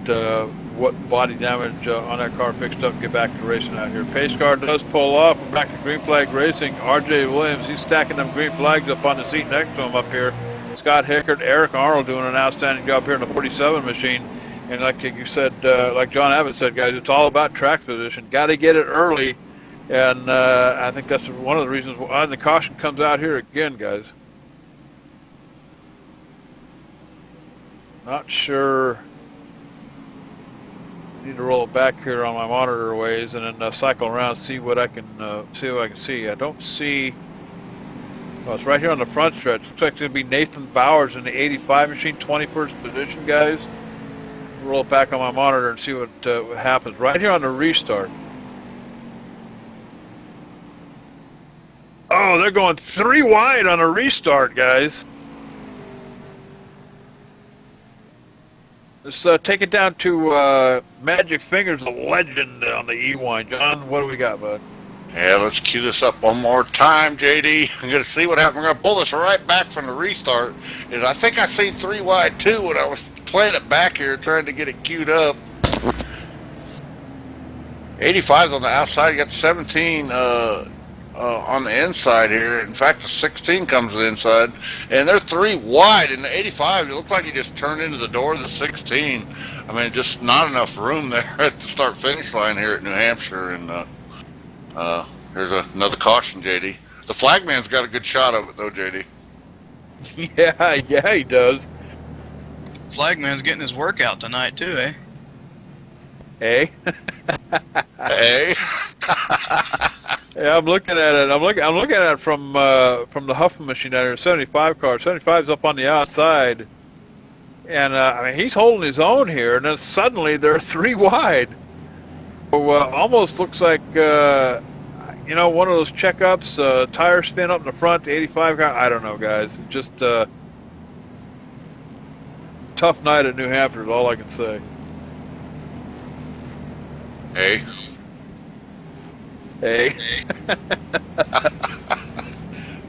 what body damage on that car fixed up and get back to racing out here. Pace car does pull off. We're back to green flag racing. R.J. Williams, he's stacking them green flags up on the seat next to him up here. Scott Hickert, Eric Arnold doing an outstanding job here in the 47 machine. And like you said, like John Abbott said, guys, it's all about track position. Got to get it early. And I think that's one of the reasons why the caution comes out here again, guys. Not sure. Need to roll it back here on my monitor ways and then cycle around, see what I can see. I don't see. Well, it's right here on the front stretch. Looks like it's going to be Nathan Bowers in the 85 machine, 21st position, guys. Roll it back on my monitor and see what happens. Right here on the restart. Oh, they're going 3 wide on a restart, guys. Let's take it down to Magic Fingers, the legend on the E-Wine. John, what do we got, bud? Yeah, let's cue this up one more time, JD. I'm going to see what happens. We're going to pull this right back from the restart. I think I seen 3 wide too when I was playing it back here, trying to get it queued up. 85's on the outside. You got the 17 on the inside here. In fact, the 16 comes to the inside. And they're 3 wide. In the 85, it looks like he just turned into the door of the 16. I mean, just not enough room there at the start-finish line here at New Hampshire. And here's another caution, JD. The flagman's got a good shot of it, though, JD. Yeah, he does. Flagman's getting his workout tonight, too, eh? Eh? Hey. Yeah, I'm looking at it. I'm looking at it from the Huffman machine out here, 75 car. 75's up on the outside, and I mean he's holding his own here, and then suddenly they're 3 wide. So, almost looks like you know, one of those checkups, tire spin up in the front, the 85 car. I don't know, guys. Just tough night at New Hampshire is all I can say. Hey. Hey.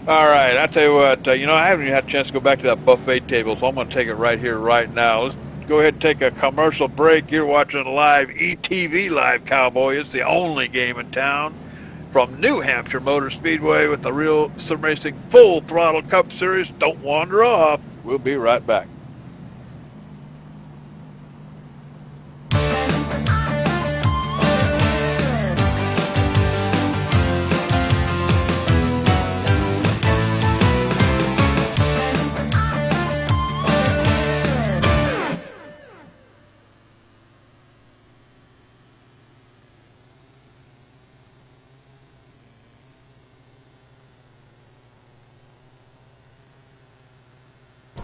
All right, I tell you what. You know, I haven't even had a chance to go back to that buffet table, so I'm going to take it right here, right now. Let's go ahead and take a commercial break. You're watching live ETV Live, Cowboy. It's the only game in town from New Hampshire Motor Speedway with the Realsimracing Full Throttle Cup Series. Don't wander off. We'll be right back.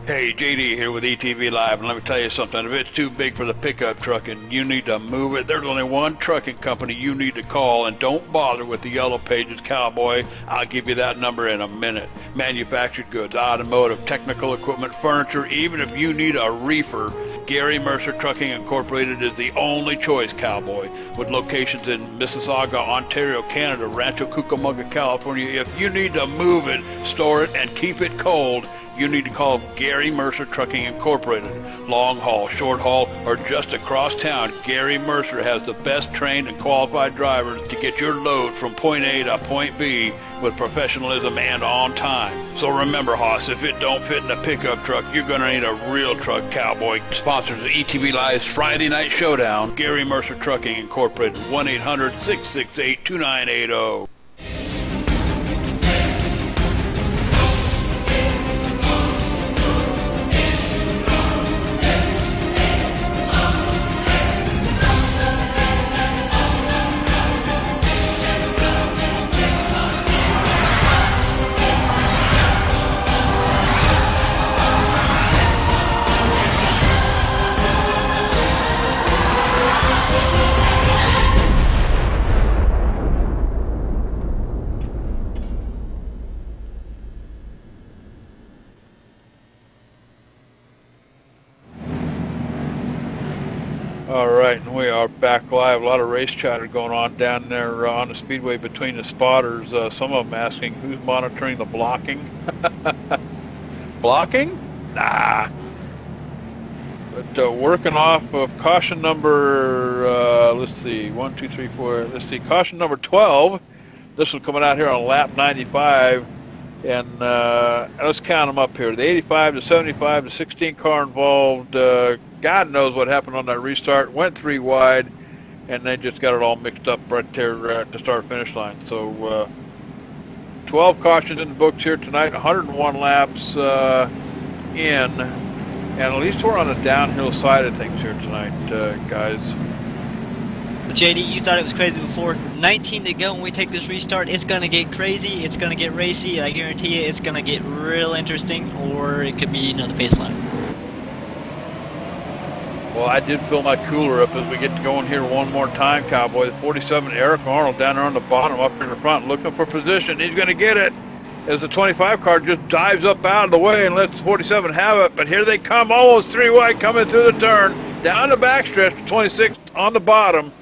Hey, JD here with ETV Live, and let me tell you something. If it's too big for the pickup truck and you need to move it, there's only one trucking company you need to call, and don't bother with the Yellow Pages, Cowboy. I'll give you that number in a minute. Manufactured goods, automotive, technical equipment, furniture, even if you need a reefer, Gary Mercer Trucking Incorporated is the only choice, Cowboy. With locations in Mississauga, Ontario, Canada, Rancho Cucamonga, California. If you need to move it, store it, and keep it cold, you need to call Gary Mercer Trucking Incorporated. Long haul, short haul, or just across town, Gary Mercer has the best trained and qualified drivers to get your load from point A to point B with professionalism and on time. So remember, Hoss, if it don't fit in a pickup truck, you're going to need a real truck, Cowboy. Sponsors of ETV Live's Friday Night Showdown, Gary Mercer Trucking Incorporated, 1-800-668-2980. Alright, and we are back live. A lot of race chatter going on down there on the speedway between the spotters. Some of them asking who's monitoring the blocking. Blocking? Nah. But working off of caution number, let's see, 1, 2, 3, 4, let's see, caution number 12. This one coming out here on lap 95. And let's count them up here. The 85, the 75, the 16 car involved. God knows what happened on that restart. Went 3 wide, and then just got it all mixed up right there at the start-finish line. So 12 cautions in the books here tonight, 101 laps in. And at least we're on the downhill side of things here tonight, guys. But JD, you thought it was crazy before. 19 to go when we take this restart. It's going to get crazy. It's going to get racy. I guarantee you it's going to get real interesting, or it could be another pace line. Well, I did fill my cooler up as we get going here one more time, Cowboy. The 47, Eric Arnold, down there on the bottom, up in the front, looking for position. He's going to get it as the 25 car just dives up out of the way and lets the 47 have it. But here they come, almost 3 wide, coming through the turn. Down the backstretch, 26 on the bottom.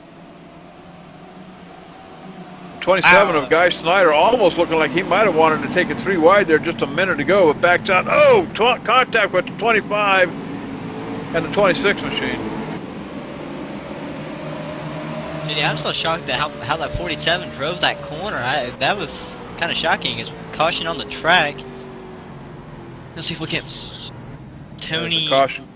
27 of Guy Snyder, almost looking like he might have wanted to take it 3 wide there just a minute ago, but backs out. Oh, contact with the 25 and the 26 machine. JD, I'm still shocked at how that 47 drove that corner. That was kind of shocking. It's caution on the track. Let's see if we can. Tony. Caution.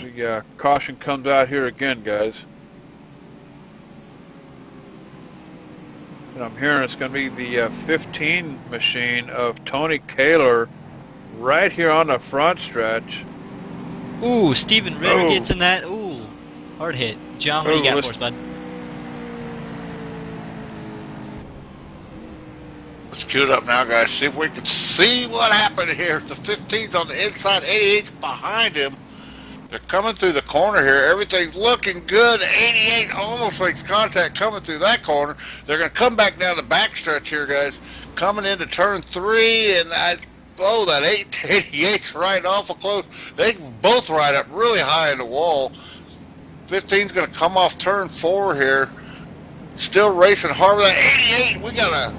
The caution comes out here again, guys. And I'm hearing it's going to be the 15 machine of Tony Kaler right here on the front stretch. Ooh, Stephen Ritter gets in that. Ooh, hard hit. John, what do you got for us, bud? Let's cue it up now, guys. See if we can see what happened here. The 15's on the inside, 88's behind him. They're coming through the corner here. Everything's looking good. 88 almost makes contact coming through that corner. They're going to come back down the backstretch here, guys. Coming into turn 3, and that 88's right awful close. They both ride up really high in the wall. 15's going to come off turn 4 here. Still racing hard with that 88. We got a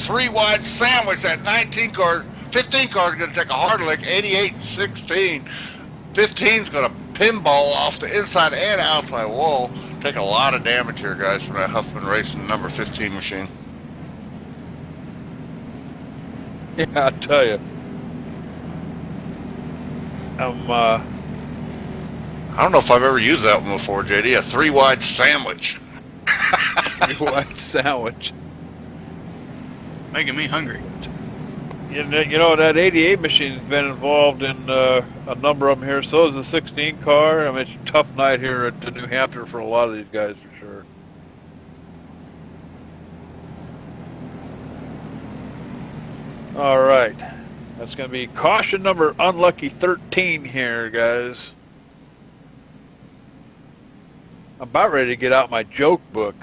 3 wide sandwich. That 19 car 15 car is going to take a hard lick, 88 and 16. 15's going to pinball off the inside and outside wall. Take a lot of damage here, guys, from that Huffman Racing number 15 machine. Yeah, I tell you. I don't know if I've ever used that one before, JD. A 3-wide sandwich. 3-wide sandwich. Making me hungry. You know, that 88 machine's been involved in a number of them here. So is the 16 car. I mean, it's a tough night here at New Hampshire for a lot of these guys, for sure. All right. That's going to be caution number unlucky 13 here, guys. I'm about ready to get out my joke book.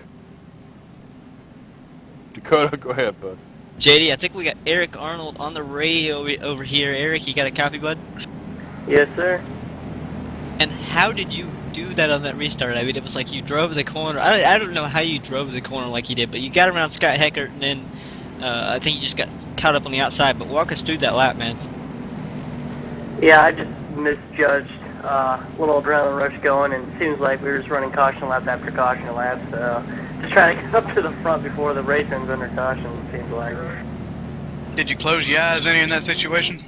Dakota, go ahead, bud. JD, I think we got Eric Arnold on the radio over here. Eric, you got a copy, bud? Yes, sir. And how did you do that on that restart? I mean, it was like you drove the corner. I don't know how you drove the corner like you did, but you got around Scott Heckert, and then I think you just got caught up on the outside. But walk us through that lap, man. Yeah, I just misjudged. Little adrenaline rush going, and it seems like we were just running caution lap after caution lap. So just trying to get up to the front before the race ends under caution, it seems like. Did you close your eyes any in that situation?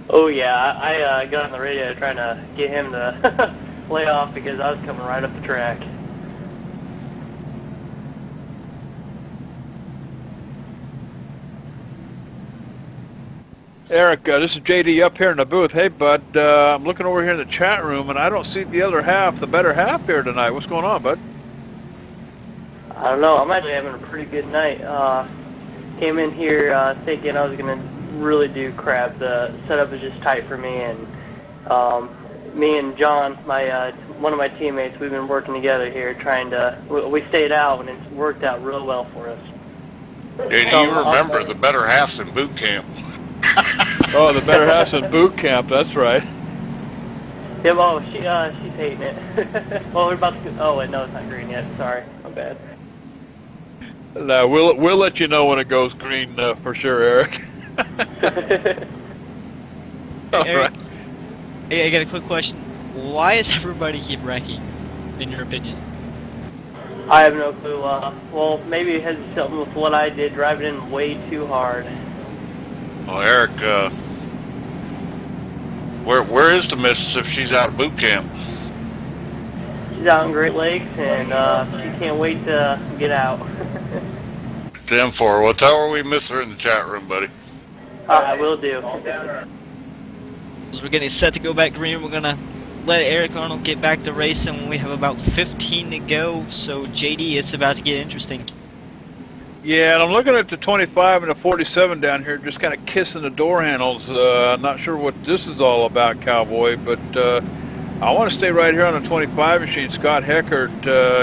Oh yeah, I got on the radio trying to get him to lay off because I was coming right up the track. Eric, this is JD up here in the booth. Hey, bud, I'm looking over here in the chat room, and I don't see the other half, the better half here tonight. What's going on, bud? I don't know. I'm actually having a pretty good night. Came in here thinking I was going to really do crap. The setup is just tight for me, and me and John, one of my teammates, we've been working together here trying to, we stayed out, and it's worked out real well for us. JD, you remember the better half's in boot camp. Oh, the better half's in boot camp. That's right. Yeah, well, she's hating it. Well, we're about to. Oh wait, no, it's not green yet. Sorry, I'm bad. No, we'll let you know when it goes green for sure, Eric. All Eric, right. Hey, I got a quick question. Why does everybody keep wrecking, in your opinion? I have no clue. Well, maybe it has something with what I did, driving in way too hard. Well, Eric, where is the missus if she's out of boot camp? She's out in Great Lakes, and she can't wait to get out. 10-4. Well, tell her we miss her in the chat room, buddy. I will do. As we're getting set to go back green, we're going to let Eric Arnold get back to racing when we have about 15 to go. So, JD, it's about to get interesting. Yeah, and I'm looking at the 25 and the 47 down here, just kind of kissing the door handles. I'm not sure what this is all about, Cowboy, but I want to stay right here on the 25 machine. Scott Heckert,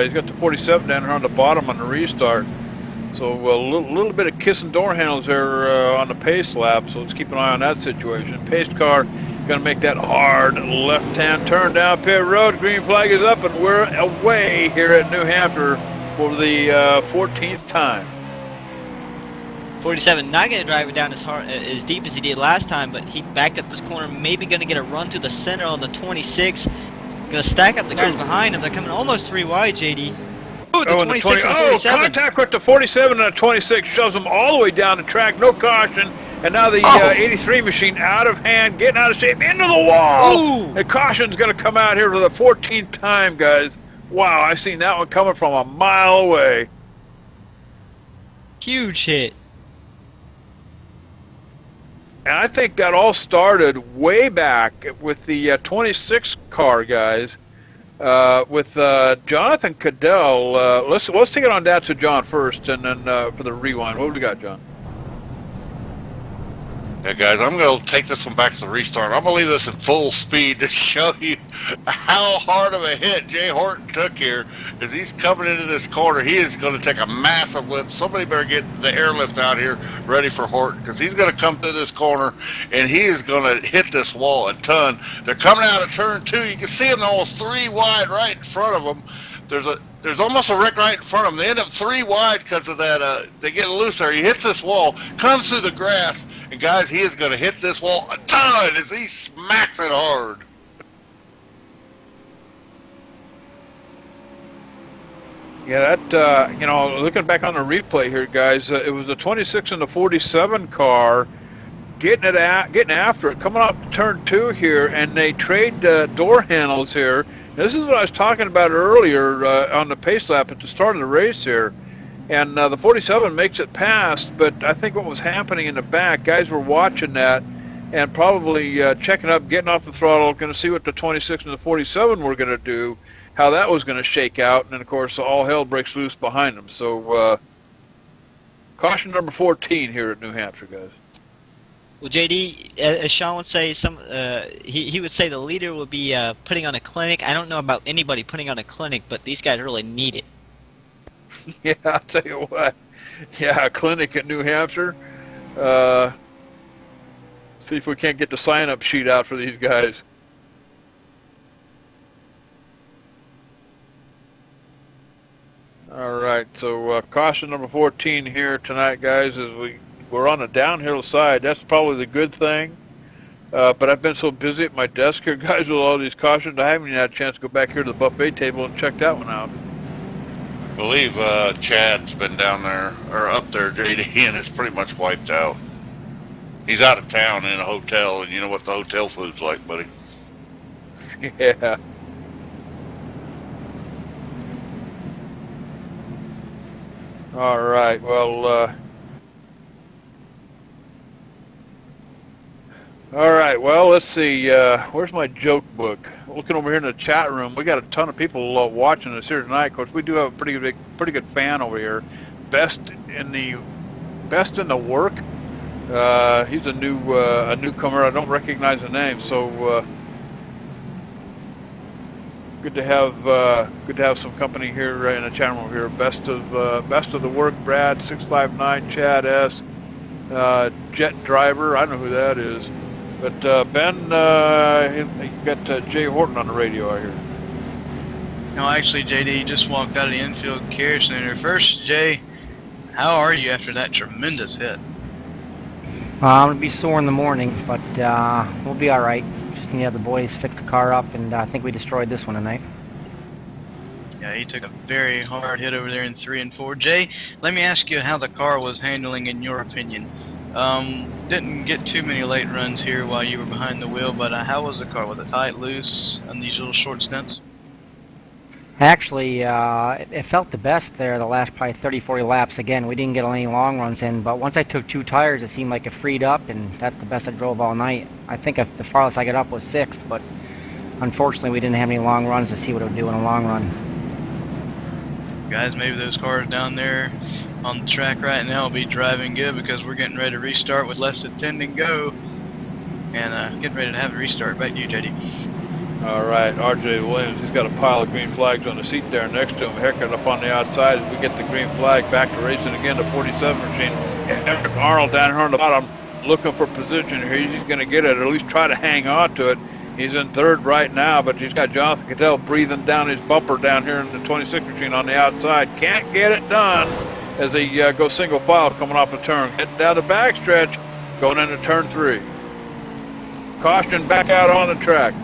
he's got the 47 down here on the bottom on the restart. So a little bit of kissing door handles there on the pace lap, so let's keep an eye on that situation. Pace car going to make that hard left-hand turn down pit road. Green flag is up, and we're away here at New Hampshire for the 14th time. 47 not going to drive it down as deep as he did last time, but he backed up this corner, maybe going to get a run through the center on the 26. Going to stack up the guys behind him. They're coming almost 3 wide, JD. Ooh, the 26 and the 47. Contact with the 47 and the 26 shoves them all the way down the track. No caution. And now the 83 machine out of hand, getting out of shape, into the wall. Ooh. The caution's going to come out here for the 14th time, guys. Wow, I've seen that one coming from a mile away. Huge hit. And I think that all started way back with the 26 car, guys, with Jonathan Cadell. Let's take it on down to John first, and then for the rewind. What do we got, John? Yeah, guys, I'm going to take this one back to the restart. I'm going to leave this at full speed to show you how hard of a hit Jay Horton took here. As he's coming into this corner, he is going to take a massive lift. Somebody better get the airlift out here ready for Horton, because he's going to come through this corner, and he is going to hit this wall a ton. They're coming out of turn 2. You can see them almost 3 wide right in front of them. There's almost a wreck right in front of them. They end up 3 wide because of that. They get loose there. He hits this wall, comes through the grass, And guys, he is going to hit this wall a ton as he smacks it hard. Yeah, that, you know, looking back on the replay here, guys, it was the 26 and the 47 car getting after it, coming off turn 2 here, and they trade door handles here. This is what I was talking about earlier on the pace lap at the start of the race here. And the 47 makes it past, but I think what was happening in the back, guys were watching that and probably checking up, getting off the throttle, going to see what the 26 and the 47 were going to do, how that was going to shake out, and then of course all hell breaks loose behind them. So caution number 14 here at New Hampshire, guys. Well, JD, as Sean would say, he would say the leader would be putting on a clinic. I don't know about anybody putting on a clinic, but these guys really need it. Yeah, I'll tell you what. Yeah, a clinic at New Hampshire. See if we can't get the sign-up sheet out for these guys. All right, so caution number 14 here tonight, guys, is we're on a downhill side. That's probably the good thing. But I've been so busy at my desk here, guys, with all these cautions, I haven't even had a chance to go back here to the buffet table and check that one out. I believe Chad's been down there, or up there, JD, and it's pretty much wiped out. He's out of town in a hotel, and you know what the hotel food's like, buddy. Yeah. All right, well, let's see, where's my joke book? Looking over here in the chat room, we got a ton of people watching us here tonight. Of course, we do have a pretty good fan over here. Best in the work. He's a newcomer. I don't recognize the name, so good to have some company here in the chat room over here. Best of the work, Brad 659, Chad S, Jet Driver. I don't know who that is. But Ben, you got Jay Horton on the radio, I hear. No, actually, JD just walked out of the infield care center. First, Jay, how are you after that tremendous hit? I'm going to be sore in the morning, but we'll be all right. Just need to have the boys fix the car up, and I think we destroyed this one tonight. Yeah, he took a very hard hit over there in 3 and 4. Jay, let me ask you how the car was handling in your opinion. Didn't get too many late runs here while you were behind the wheel, but how was the car? Was it tight, loose, on these little short stints? Actually, it felt the best there the last probably 30, 40 laps. Again, we didn't get any long runs in, but once I took 2 tires, it seemed like it freed up, and that's the best I drove all night. I think the farthest I got up was 6th, but unfortunately we didn't have any long runs to see what it would do in a long run. Guys, maybe those cars down there on the track right now will be driving good because we're getting ready to restart with less than 10 to go, and getting ready to have a restart. Back to you, JD. All right, RJ Williams, he's got a pile of green flags on the seat there next to him. Haircut up on the outside as we get the green flag. Back to racing again, the 47 machine. Eric Arnold down here on the bottom looking for position here. He's going to get it, or at least try to hang on to it. He's in 3rd right now, but he's got Jonathan Cattell breathing down his bumper down here in the 26 machine on the outside. Can't get it done as they go single file coming off the turn. Heading down the backstretch, going into turn 3. Caution back out on the track.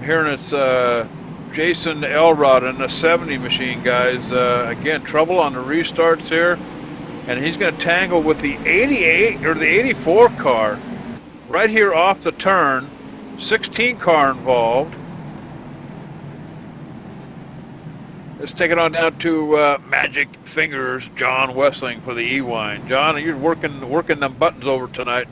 Here it's Jason Elrod in the 70 machine, guys. Again, trouble on the restarts here, and he's going to tangle with the 88 or the 84 car right here off the turn. 16 car involved. Let's take it on down to Magic Fingers, John Wessling for the E-Wine. John, you're working them buttons over tonight.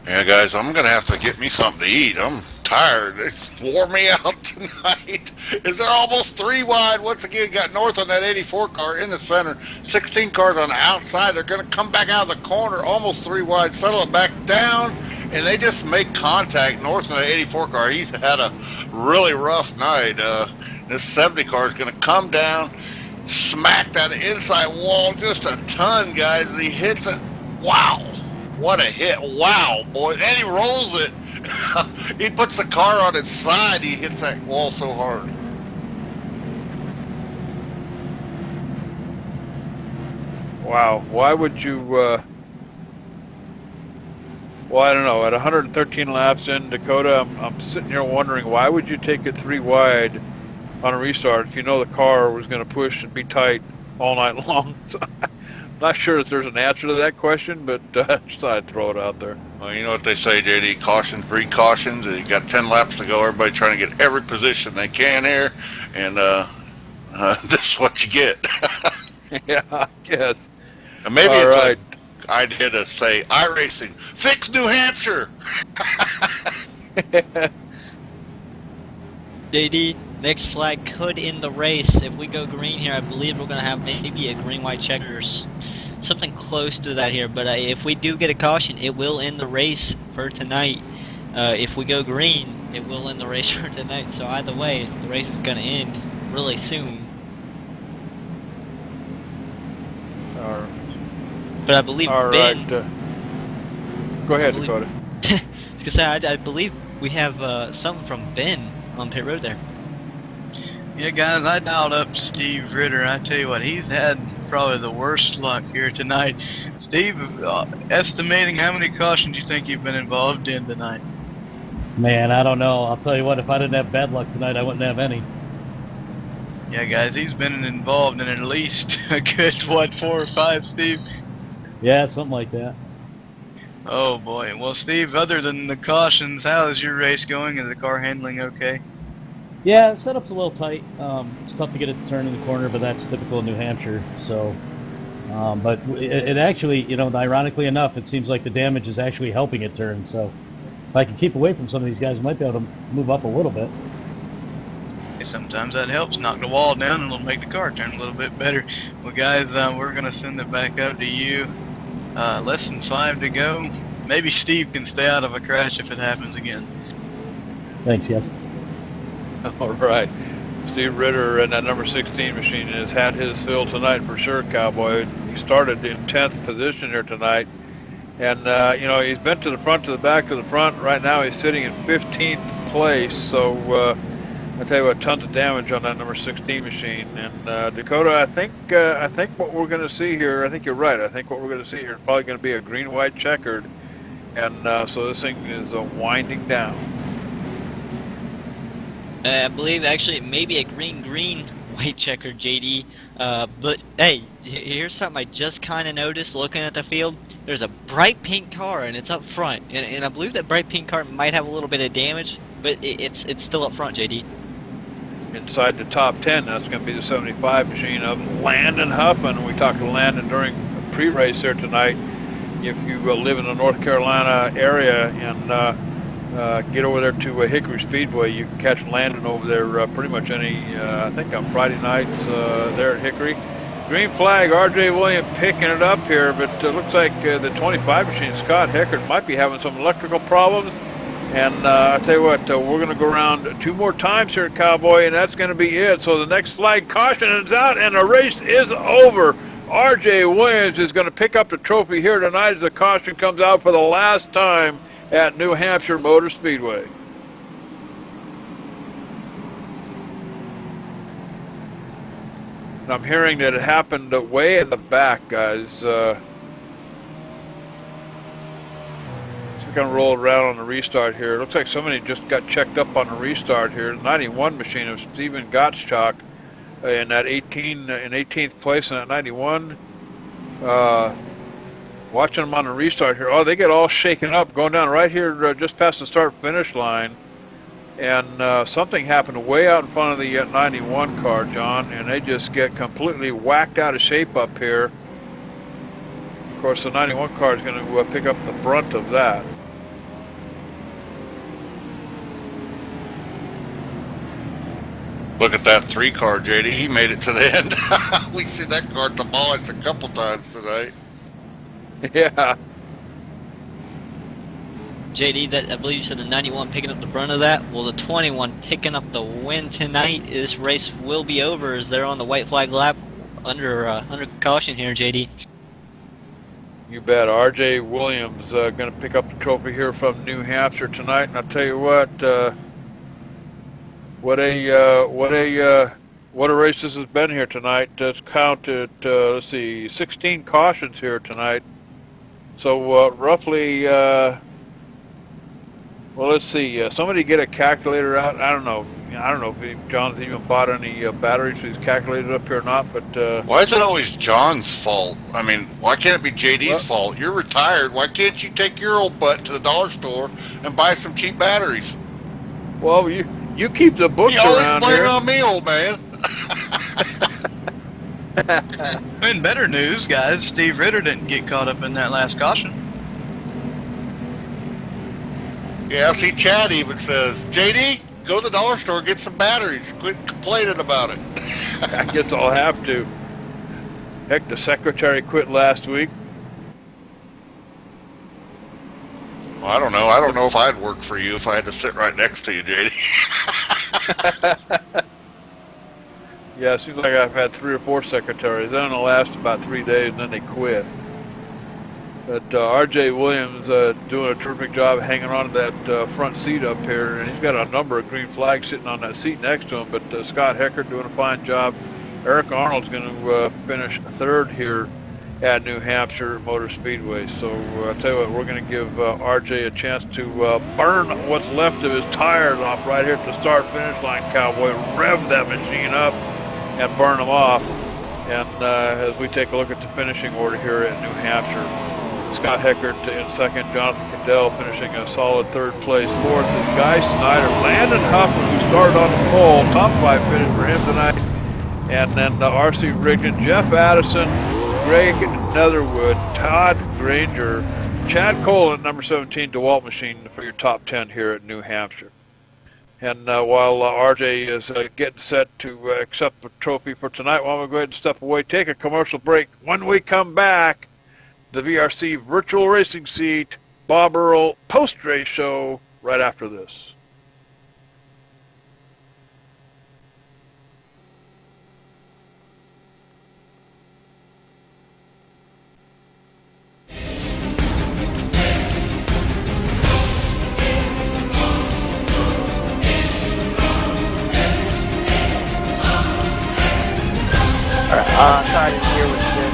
Yeah, guys, I'm going to have to get me something to eat. I'm tired. It's wore me out tonight. Is there almost 3 wide? Once again, got north on that 84 car in the center. 16 cars on the outside. They're going to come back out of the corner, almost 3 wide, settle it back down, and they just make contact north on that 84 car. He's had a really rough night. This 70 car is going to come down, smack that inside wall just a ton, guys. He hits it. Wow. What a hit. Wow, boys. And he rolls it. He puts the car on its side. He hits that wall so hard. Wow. Why would you Well, I don't know. At 113 laps in Dakota, I'm sitting here wondering, why would you take it 3 wide on a restart if you know the car was going to push and be tight all night long? So, I'm not sure if there's an answer to that question, but just thought I'd throw it out there. Well, you know what they say, JD, cautions breed cautions. You got 10 laps to go. Everybody trying to get every position they can here, and this is what you get. Yeah, I guess. And maybe all it's right. an idea to say, iRacing, fix New Hampshire. JD, next flag could end the race. If we go green here, I believe we're going to have maybe a green-white checkers. Something close to that here. But if we do get a caution, it will end the race for tonight. If we go green, it will end the race for tonight. So either way, the race is going to end really soon. But I believe all Ben... right. Go ahead, Dakota. I was gonna say, I believe we have something from Ben on pit road there. Yeah, guys, I dialed up Steve Ritter. I tell you what, he's had probably the worst luck here tonight. Steve, estimating how many cautions you think you've been involved in tonight? Man, I don't know. I'll tell you what, if I didn't have bad luck tonight, I wouldn't have any. Yeah, guys, he's been involved in at least a good, what, 4 or 5, Steve? Yeah, something like that. Oh, boy. Well, Steve, other than the cautions, how is your race going? Is the car handling okay? Yeah, the setup's a little tight. It's tough to get it to turn in the corner, but that's typical of New Hampshire. So, but it actually, you know, ironically enough, it seems like the damage is actually helping it turn. So, if I can keep away from some of these guys, I might be able to move up a little bit. Sometimes that helps. Knock the wall down and it'll make the car turn a little bit better. Well, guys, we're going to send it back up to you. Less than 5 to go. Maybe Steve can stay out of a crash if it happens again. Thanks, guys. All right. Steve Ritter in that number 16 machine has had his fill tonight for sure, Cowboy. He started in 10th position here tonight. And, you know, he's been to the front, to the back, to the front. Right now he's sitting in 15th place. So, I tell you what, tons of damage on that number 16 machine. And Dakota, I think what we're going to see here, I think you're right. I think what we're going to see here is probably going to be a green-white checkered, and so this thing is winding down. I believe actually it may be a green white checkered, JD. But hey, here's something I just kind of noticed looking at the field. There's a bright pink car and it's up front, and I believe that bright pink car might have a little bit of damage, but it's still up front, JD. Inside the top 10, that's going to be the 75 machine of Landon Huffman. We talked to Landon during the pre-race here tonight. If you live in the North Carolina area and get over there to Hickory Speedway, you can catch Landon over there pretty much any, I think on Friday nights there at Hickory. Green flag, R.J. Williams picking it up here, but it looks like the 25 machine, Scott Heckert, might be having some electrical problems. And I tell you what, we're going to go around 2 more times here at Cowboy, and that's going to be it. So the next flag caution is out, and the race is over. R.J. Williams is going to pick up the trophy here tonight as the caution comes out for the last time at New Hampshire Motor Speedway. And I'm hearing that it happened way in the back, guys. Going to roll around on the restart here. It looks like somebody just got checked up on the restart here. 91 machine of Stephen Gottschalk in that 18th place in that 91. Watching them on the restart here. Oh, they get all shaken up going down right here just past the start-finish line. And something happened way out in front of the 91 car, John, and they just get completely whacked out of shape up here. Of course, the 91 car is going to pick up the brunt of that. Look at that 3 car, JD. He made it to the end. We see that car demolished a couple times tonight. Yeah. JD, that I believe you said the 91 picking up the brunt of that. Well, the 21 picking up the win tonight. This race will be over as they're on the white flag lap under caution here, JD. You bet. R.J. Williams going to pick up the trophy here from New Hampshire tonight. And I'll tell you what a race this has been here tonight. It's counted, let's see, 16 cautions here tonight. So roughly Well, let's see. Somebody get a calculator out. I don't know. I don't know if John's even bought any batteries for these calculators up here or not. But why is it always John's fault? I mean, why can't it be JD's fault? You're retired. Why can't you take your old butt to the dollar store and buy some cheap batteries? Well, you keep the books around here. You always blame it on me, old man. In better news, guys, Steve Ritter didn't get caught up in that last caution. Yeah, see, Chad even says, JD, go to the dollar store, get some batteries. Quit complaining about it. I guess I'll have to. Heck, the secretary quit last week. Well, I don't know. I don't know if I'd work for you if I had to sit right next to you, JD. Yeah, it seems like I've had 3 or 4 secretaries. They only last about 3 days, and then they quit. But R.J. Williams doing a terrific job hanging on to that front seat up here, and he's got a number of green flags sitting on that seat next to him. But Scott Hecker doing a fine job. Eric Arnold's going to finish 3rd here at New Hampshire Motor Speedway. So I'll tell you what, we're going to give R.J. a chance to burn what's left of his tires off right here at the start-finish line, Cowboy. Rev that machine up and burn them off. And as we take a look at the finishing order here at New Hampshire, Scott Heckert in 2nd, Jonathan Cadell finishing a solid 3rd place. 4th is Guy Snyder. Landon Huffman, who started on the pole, top 5 finish for him tonight. And then R.C. Rigdon, Jeff Addison, Greg Netherwood, Todd Granger, Chad Cole at number 17, DeWalt Machine for your top 10 here at New Hampshire. And while RJ is getting set to accept the trophy for tonight, well, we'll go ahead and step away, take a commercial break. When we come back, the VRC Virtual Racing Seat, Bob Earl post-race show right after this. Sorry, I didn't hear what you said.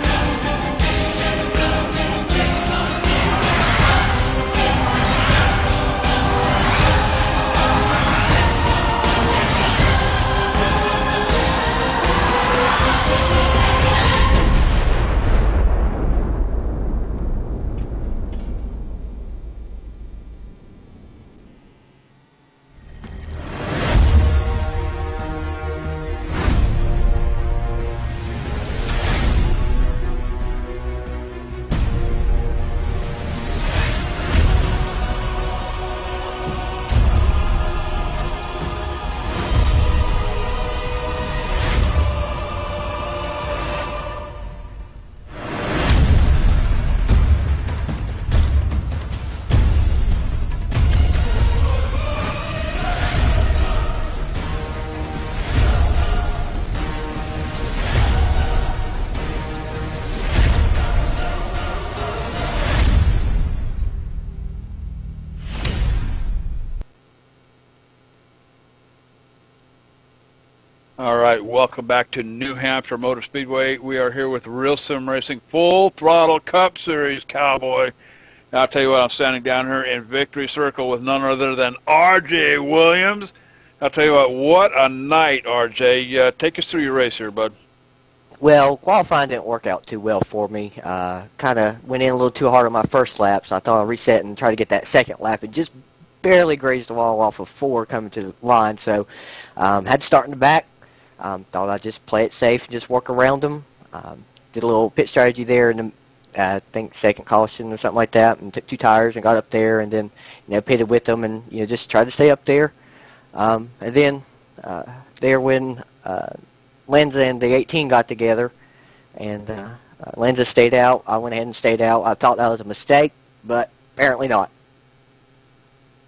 All right, welcome back to New Hampshire Motor Speedway. We are here with Realsimracing Full Throttle Cup Series, Cowboy. Now, I'll tell you what, I'm standing down here in Victory Circle with none other than R.J. Williams. I'll tell you what a night, R.J. Take us through your race here, bud. Well, qualifying didn't work out too well for me. Kind of went in a little too hard on my first lap, so I thought I'd reset and try to get that second lap. It just barely grazed the wall off of 4 coming to the line, so had to start in the back. Thought I'd just play it safe and just work around them. Did a little pit strategy there in the, I think, second caution or something like that, and took 2 tires and got up there, and then pitted with them and just tried to stay up there. And then there when Lenza and the 18 got together, and Lenza stayed out. I went ahead and stayed out. I thought that was a mistake, but apparently not.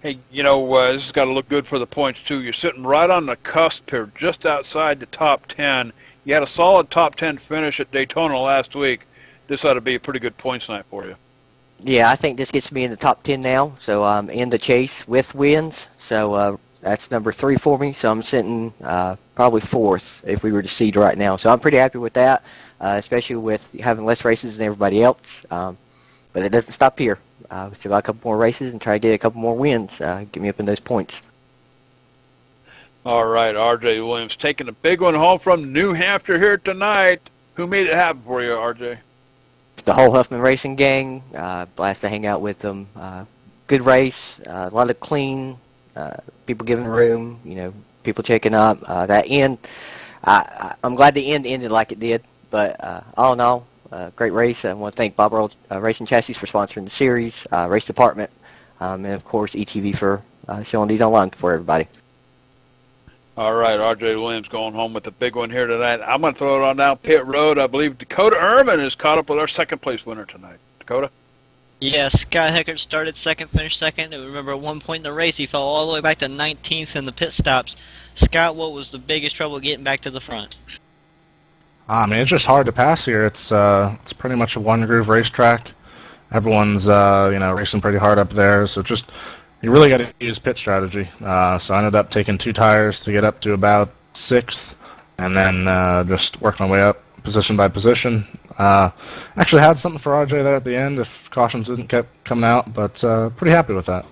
Hey, this has got to look good for the points, too. You're sitting right on the cusp here, just outside the top 10. You had a solid top 10 finish at Daytona last week. This ought to be a pretty good points night for you. Yeah, I think this gets me in the top 10 now, so I'm in the chase with wins. So that's number 3 for me, so I'm sitting probably 4th if we were to seed right now. So I'm pretty happy with that, especially with having less races than everybody else. But it doesn't stop here. we still got a couple more races and try to get a couple more wins, get me up in those points. All right, R.J. Williams taking a big one home from New Hampshire here tonight. Who made it happen for you, R.J.? The whole Huffman Racing gang, blast to hang out with them. Good race, a lot of clean, people giving room, you know, people checking up. That end, I'm glad the end ended like it did, but all in all, great race. I want to thank Bob Earl Racing Chassis for sponsoring the series, race department, and of course ETV for showing these online for everybody. All right, R.J. Williams going home with a big one here tonight. I'm going to throw it on down pit road. I believe Dakota Ehrman is caught up with our second place winner tonight. Dakota? Yeah, Scott Heckert started second, finished second. And remember, at one point in the race, he fell all the way back to 19th in the pit stops. Scott, what was the biggest trouble getting back to the front? I mean, it's just hard to pass here. It's pretty much a one-groove racetrack. Everyone's you know, racing pretty hard up there, so just you really got to use pit strategy. So I ended up taking 2 tires to get up to about 6th, and then just worked my way up position by position. Actually had something for RJ there at the end if cautions didn't kept coming out, but pretty happy with that.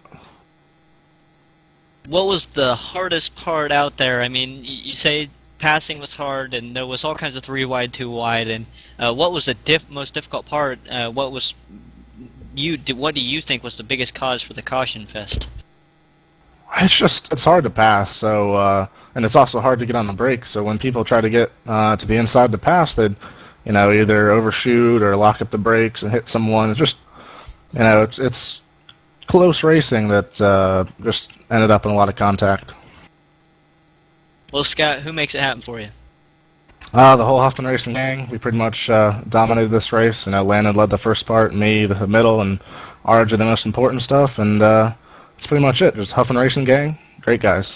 What was the hardest part out there? I mean, you say passing was hard, and there was all kinds of 3 wide, 2 wide, and what was the most difficult part? What do you think was the biggest cause for the caution fest? It's hard to pass, so and it's also hard to get on the brakes. So when people try to get to the inside to pass, they'd, you know, either overshoot or lock up the brakes and hit someone. It's just, you know, it's close racing that just ended up in a lot of contact. Well, Scott, who makes it happen for you? The whole Huffman Racing gang. We pretty much dominated this race. You know, Landon led the first part, me the middle, and RJ the most important stuff. And that's pretty much it. Just Huffman Racing gang. Great guys.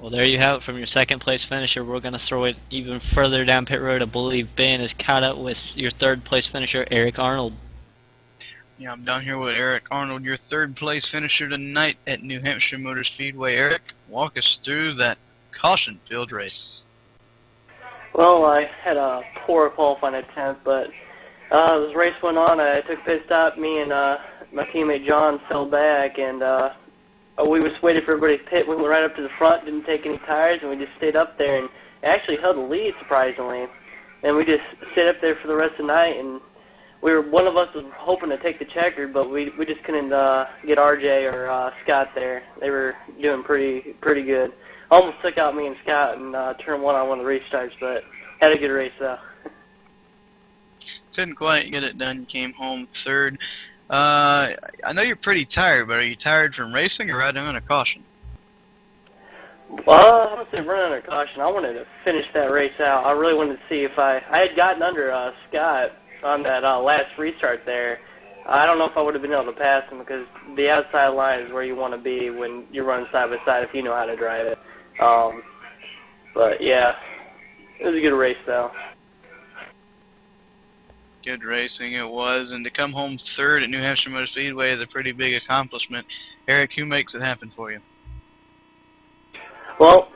Well, there you have it from your second place finisher. We're going to throw it even further down pit road. I believe Ben is caught up with your third place finisher, Eric Arnold. Yeah, I'm down here with Eric Arnold, your third place finisher tonight at New Hampshire Motor Speedway. Eric, walk us through that caution-filled race. Well, I had a poor qualifying attempt, but as the race went on, I took pit stop. Me and my teammate John fell back, and we just waited for everybody to pit. We went right up to the front, didn't take any tires, and we just stayed up there and actually held the lead, surprisingly. And we just stayed up there for the rest of the night, and one of us was hoping to take the checker, but we just couldn't get RJ or Scott there. They were doing pretty good. Almost took out me and Scott in turn 1 on one of the restarts, but had a good race though. Couldn't quite get it done. Came home third. I know you're pretty tired, but are you tired from racing or riding under caution? Well, I wouldn't say running under caution. I wanted to finish that race out. I really wanted to see if I had gotten under Scott on that last restart there. I don't know if I would have been able to pass him because the outside line is where you want to be when you're running side by side if you know how to drive it. But yeah, it was a good race though. Good racing it was, and to come home third at New Hampshire Motor Speedway is a pretty big accomplishment. Eric, who makes it happen for you? Well,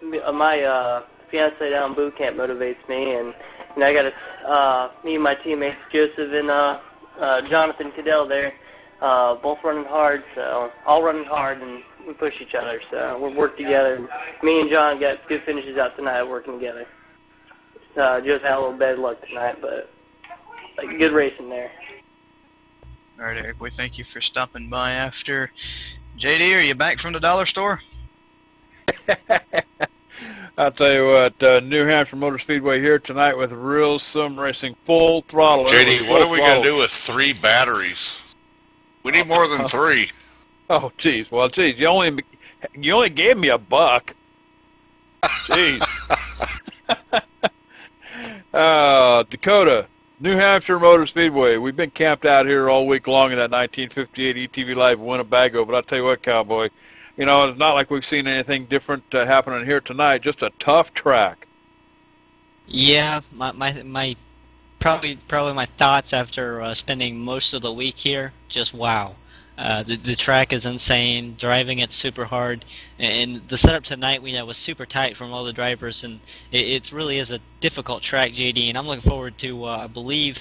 my fiance down in boot camp motivates me, and I got me and my teammates Joseph and Jonathan Cadell there, both running hard, so all running hard, and we push each other, so we work together. Me and John got good finishes out tonight working together. Just had a little bad luck tonight, but good racing there. All right, Eric, we thank you for stopping by after. JD, are you back from the dollar store? I'll tell you what, New Hampshire Motor Speedway here tonight with Realsimracing full throttle. JD, what are we going to do with 3 batteries? We need more than 3. Oh, geez. Well, geez, you only gave me $1. Jeez. Dakota, New Hampshire Motor Speedway. We've been camped out here all week long in that 1958 ETV Live Winnebago, but I'll tell you what, Cowboy, you know, it's not like we've seen anything different happening here tonight. Just a tough track. Yeah, my probably my thoughts after spending most of the week here. Just wow. The track is insane. Driving it's super hard, and the setup tonight was super tight from all the drivers, and it really is a difficult track, JD. And I'm looking forward to I believe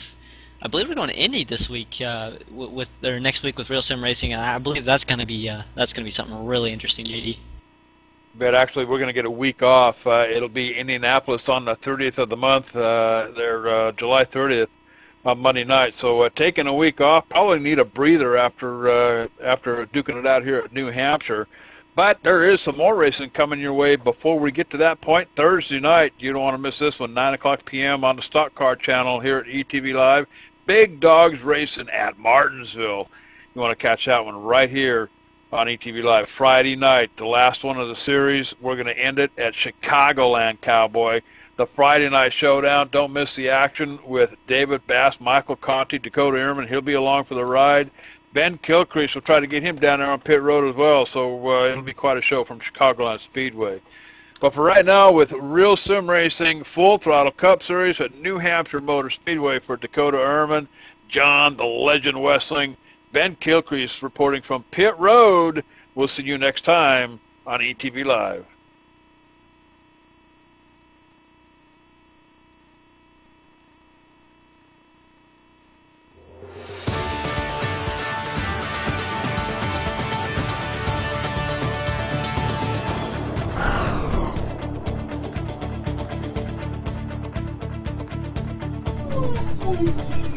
I believe we're going to Indy this week, with or next week with Realsimracing, and I believe that's going to be something really interesting, JD. But actually, we're going to get a week off. It'll be Indianapolis on the 30th of the month. They're July 30th on Monday night. So taking a week off, probably need a breather after duking it out here at New Hampshire. But there is some more racing coming your way before we get to that point. Thursday night, you don't want to miss this one, 9 o'clock p.m. on the Stock Car channel here at ETV Live. Big Dogs Racing at Martinsville. You want to catch that one right here on ETV Live. Friday night, the last one of the series. We're going to end it at Chicagoland, Cowboy. The Friday night showdown. Don't miss the action with David Bass, Michael Conti, Dakota Ehrman. He'll be along for the ride. Ben Kilcrease will try to get him down there on pit road as well, so it'll be quite a show from Chicagoland Speedway. But for right now, with Realsimracing Full Throttle Cup Series at New Hampshire Motor Speedway for Dakota Ehrman, John the Legend Wessling, Ben Kilcrease reporting from pit road. We'll see you next time on ETV Live. Thank you.